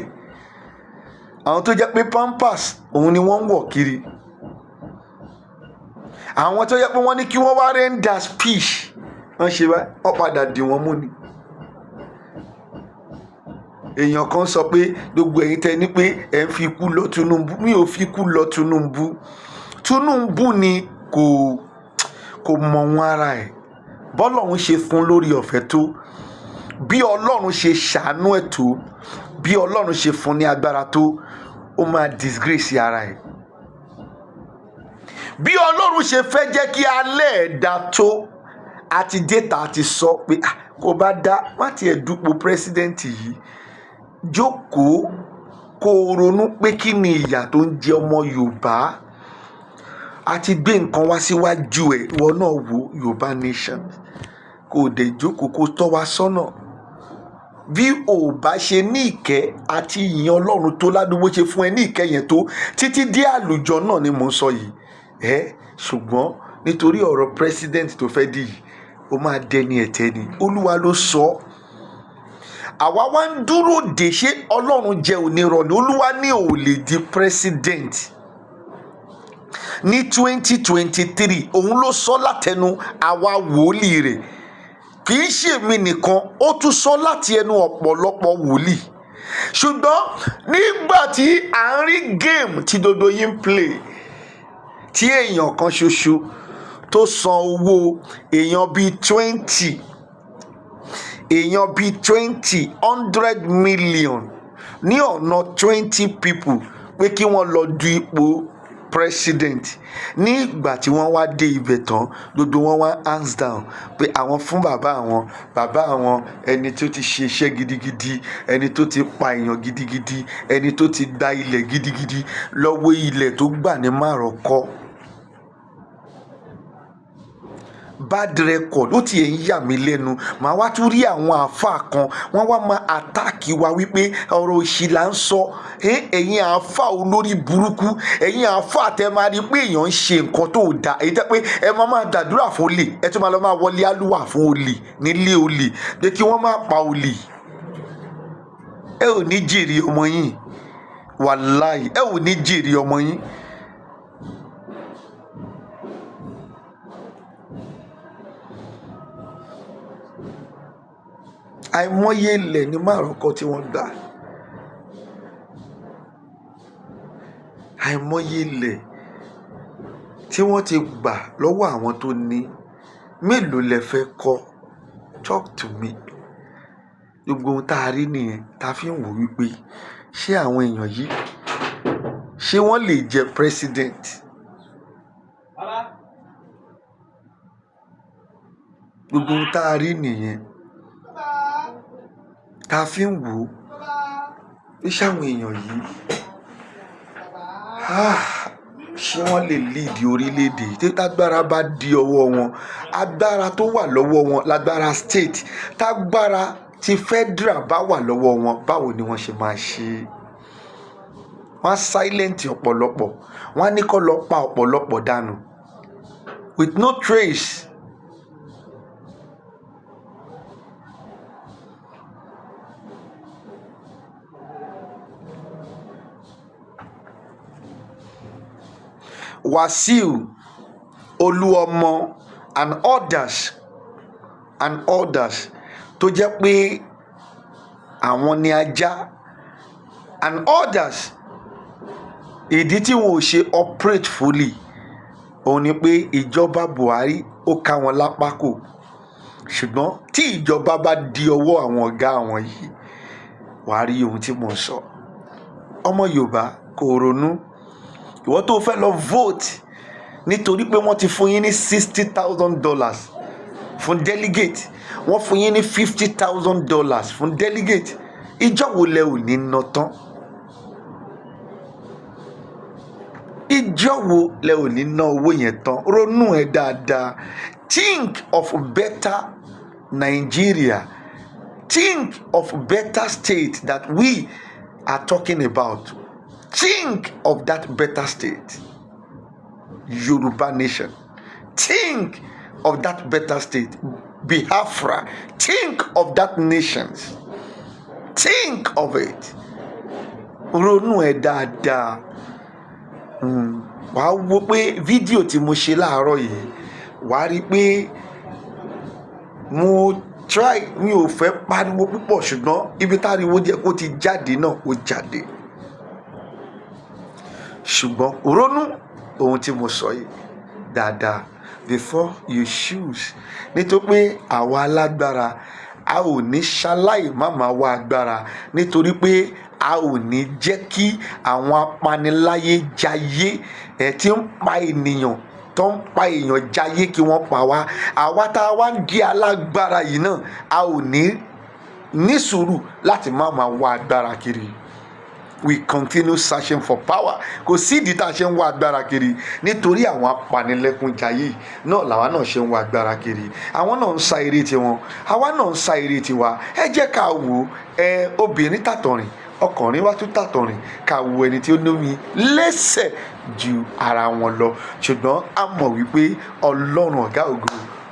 Speaker 1: àwọn tó jẹ́ pé pampers òun ni wọ́n ń wọ̀ kiri, àwọn tó jẹ́ pé wọ́n ní kí wọ́n wá render speech wọ́n ṣe bá wọ́n padà dì wọ́n mú ni. Èèyàn kan sọ pé gbogbo ẹ̀yin tẹ́ ní pé ẹ̀ ń fi ikú lọ Tinubu. Mi ò fi ikú lọ Tinubu. Tinubu ni kò mọ̀ wọn ara ẹ̀. Bọ́lọ́run ṣe fún lórí ọ̀fẹ́ tó, bí Ọlọ́run ṣe ṣàánú ẹ̀ tó, bí Ọlọ́run ṣe fún ní agbára tó, ó máa disgrace ara ẹ̀. Bí Ọlọ́run ṣe fẹ́ jẹ́ kí alẹ́ ẹ̀ dá tó, àti déta àti sọ pé kò bá dá má tiẹ̀ dúpọ̀ pírẹ́sídẹ́ǹtì yìí, jókòó kó ronú pé kí ni ìyà tó ń jẹ ọmọ Yorùbá. Àti gbé nǹkan wá síwájú ẹ̀, ìwọ náà wo Yorùbá nation, kò dé jókòó kó tọ́ wa sọ́nà. Bí o bá ṣe ní ìkẹ́ àti ìyìn Ọlọ́run tó ládùúgbò ṣe fún ẹ ní ìkẹ́ yẹn tó títí dé àlùjọ náà ni mò ń sọ yìí. Ṣùgbọ́n nítorí ọ̀rọ̀ president tó fẹ́ dì yìí, ó máa dẹni ẹ̀tẹ́ ni. Olúwa ló sọ. Àwa wá ń dúró dè ṣé Ọlọ́run jẹ́ onírọ́ ni. Olúwa ní ò lè di president ní 2023. Òun ló sọ látẹnu àwa wòlíì rẹ̀. Kì í ṣe mi nìkan, ó tún sọ láti ẹnu ọ̀pọ̀lọpọ̀ wòlíì. Ṣùgbọ́n nígbà tí à ń rí game tí dodo yín ń play, tí èèyàn kan ṣoṣo tó san owó èèyàn bíi 100 million ní ọ̀nà 20 people pé kí wọ́n lọ du ipò president. Ní ìgbà tí wọ́n wá dé ibẹ̀ tán, gbogbo wọn wá hands down pé àwọn fún bàbá àwọn ẹni tó ti ṣe iṣẹ́ gidigidi, ẹni tó ti pa èèyàn gidigidi, ẹni tó ti gba ilẹ̀ gidigidi lọ́wọ́ ilẹ̀ tó gbà ní Márọ̀kọ́. Bad record ó tiẹ̀ ń yà mí lẹ́nu. Màá wá tún rí àwọn àáfàá kan wọ́n wá máa àtáàkì wa wípé ọ̀rọ̀ òṣì là ń sọ. Ẹ̀yin àáfàá olórí burúkú, ẹ̀yin àáfàá tẹ máa rí pé èèyàn ń ṣe nǹkan tó dáa, èyí tẹ́ pé ẹ máa gbàdúrà fún olè, ẹ tún máa lọ máa wọlé àlùwà fún olè nílé olè pé kí wọ́n má pa olè. Ẹ ò ní jèrè ọmọ yín, wàláì ẹ ò ní jèrè ọmọ yín. Àìmọye ilẹ̀ ní Márọ̀kọ́ tí wọ́n gbà, àìmọye ilẹ̀ tí wọ́n ti gbà lọ́wọ́ àwọn tó ní. Mélòó lẹ fẹ́ kọ́? Talk to me. Gbogbo ohun tá a rí nìyẹn tá a fi ń wò wípé ṣé àwọn èèyàn yìí ṣé wọ́n lè jẹ president? Gbogbo ohun tá a rí nìyẹn tá a fi ń wò ó pé ṣé àwọn èèyàn yìí ṣé wọ́n lè lead orílẹ̀-èdè tí tágbára bá di ọwọ́ wọn. Agbára tó wà lọ́wọ́ wọn lágbára state, tágbára ti federal bá wà lọ́wọ́ wọn, báwo ni wọ́n ṣe máa ṣe? Wọ́n á silent ọ̀pọ̀lọpọ̀, wọ́n á ní kó lọ pa ọ̀pọ̀lọpọ̀ dànù with no trace. Wàsíù, Olúọmọ and others tó jẹ́ pé àwọn ni ajá and others. Ìdí tí wọn ò ṣe operate fully òun ni pé ìjọba Buhari ó ká wọn lápá kò. Ṣùgbọ́n tí ìjọba bá di ọwọ́ àwọn ọ̀gá àwọn yìí, wàá rí ohun tí mò ń sọ. Ọmọ Yorùbá kò ronú. Ìwọ tó fẹ́ lọ vote nítorí pé wọ́n ti fún yín ní $60,000 fún delegate, wọ́n fún yín ní $50,000 fún delegate. Ìjọ́ wo lẹ ò ní ná tán? Ìjọ́ wo lẹ ò ní ná owó yẹn tán? Ronú ẹ dáadáa. Think of better Nigeria. Think of better state that we are talking about. Think of that better state, Yoruba nation. Think of that better state, Biafra. Think of that nations. Think of it. Ronú ẹ dáadáa. Wàá wo pé fídíò tí mo ṣe láàárọ̀ yìí, wàá rí pé mi ò fẹ́ pariwo púpọ̀, ṣùgbọ́n ibi táriwo jẹ́ kó ti jáde náà ó jáde. Ṣùgbọ́n ronú ohun tí mo sọ yìí dáadáa before you choose. Nítorí pé àwa alágbára a ò ní ṣaláì má máa wá agbára, nítorí pé a ò ní jẹ́ kí àwọn apaniláyé jayé tí ń pa ènìyàn tó ń pa èèyàn jayé kí wọ́n pa wá. Àwa tá a wá ń di alágbára yìí náà a ò ní sùúrù láti má máa wá agbára kiri. We continue searching for power. Kò sí ìdí tá a ṣe ń wá agbára kiri, nítorí àwọn apanilẹ́kúnjayé náà làwa náà ṣe ń wá agbára kiri. Àwọn náà ń sa eré tiwọn, àwa náà ń sa eré tiwa. Ẹ jẹ́ ká wò obìnrin tàtọ̀rìn, ọkùnrin wá tún tàtọ̀rìn, ká wo ẹni tí ó lómi lẹ́sẹ̀ ju ara wọn lọ. Ṣùgbọ́n a mọ̀ wípé Ọlọ́run ọ̀gá ògo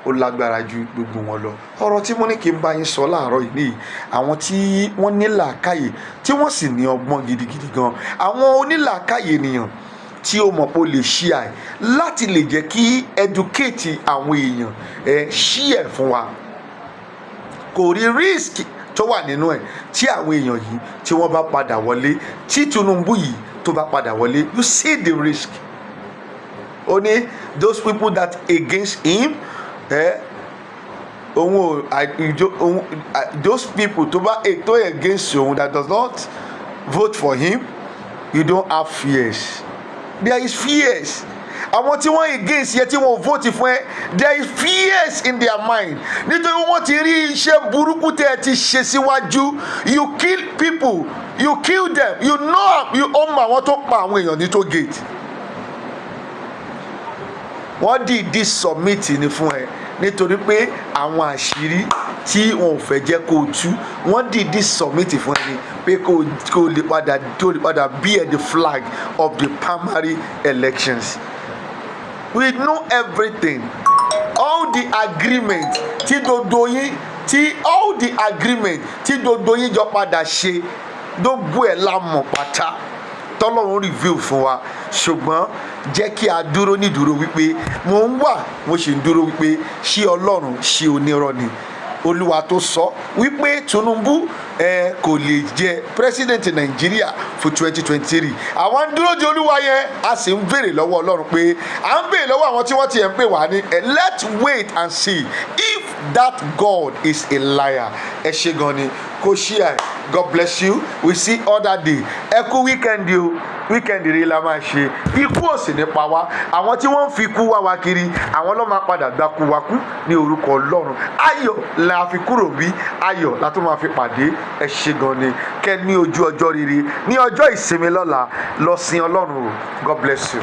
Speaker 1: ó lágbára ju gbogbo wọn lọ. Ọ̀rọ̀ tí mo ní kí n bá yín sọ láàárọ̀ yìí nìyí. Àwọn tí wọ́n ní làákàyè tí wọ́n sì ní ọgbọ́n gidigidi gan, àwọn onílàákàyè ènìyàn tí ó mọ̀ pé ó lè ṣí àì láti lè jẹ́ kí educate àwọn èèyàn ṣí ẹ̀ fún wa. Kò rí risk tó wà nínú ẹ̀ tí àwọn èèyàn yìí tí wọ́n bá padà wọlé, tí Tinubu yìí tó bá padà wọlé. You see the risk. Ó ní those people that against him, those people tó against òun that does not vote for him, you don't have fears. There is fears. Àwọn tí wọ́n against yẹ tí wọ́n vote fún ẹ, there is fears in their mind. Nítorí wọ́n ti rí iṣẹ́ burúkú tẹ́ ẹ ti ṣe síwájú. You kill people, you kill them, you know you own àwọn tó pa àwọn èèyàn ní tó gate. Wọ́n dìídì submit ni fún ẹ nítorí pé àwọn àṣírí tí wọn ò fẹ́ jẹ́ kó o tú, wọ́n dìídì submit fún ẹ ni pé kó lè padà bear the flag of the primary elections. We know everything. All the agreement tí gbogbo yín jọ padà ṣe gbogbo ẹ̀ la mọ̀ pátá tọ́lọ́run review fún wa, ṣùgbọ́n jẹ́ kí a dúró nídúró wípé mo ń wà mo sì ń dúró wípé ṣé Ọlọ́run ṣé onírọ́ ni. Olúwa tó sọ wípé Tinubu kò lè jẹ president Nàìjíríà fún 2023. Àwọn ń dúró de Olúwa yẹn, a sì ń béèrè lọ́wọ́ Ọlọ́run pé à ń béèrè lọ́wọ́ àwọn tí wọ́n ti ẹ̀ ń pè wá ní let's wait and see if that God is a liar. Ẹ ṣé gan ni kò ṣí ẹ. God bless you. We see other day. Ẹ kú weekend o. Weekend rí la máa ṣe. Ikú ò sì ní pa wá. Àwọn tí wọ́n ń fi ikú wá wa kiri, àwọn ló máa padà gbákú wa kú ní orúkọ Ọlọ́run. Ayọ̀ la fi kúrò bí, ayọ̀ la tún máa fi pàdé. Ẹ ṣé gan ni. Kẹ́ ní ojú ọjọ́ rere. Ní ọjọ́ ìsinmi lọ́la, lọ sin Ọlọ́run o. God bless you.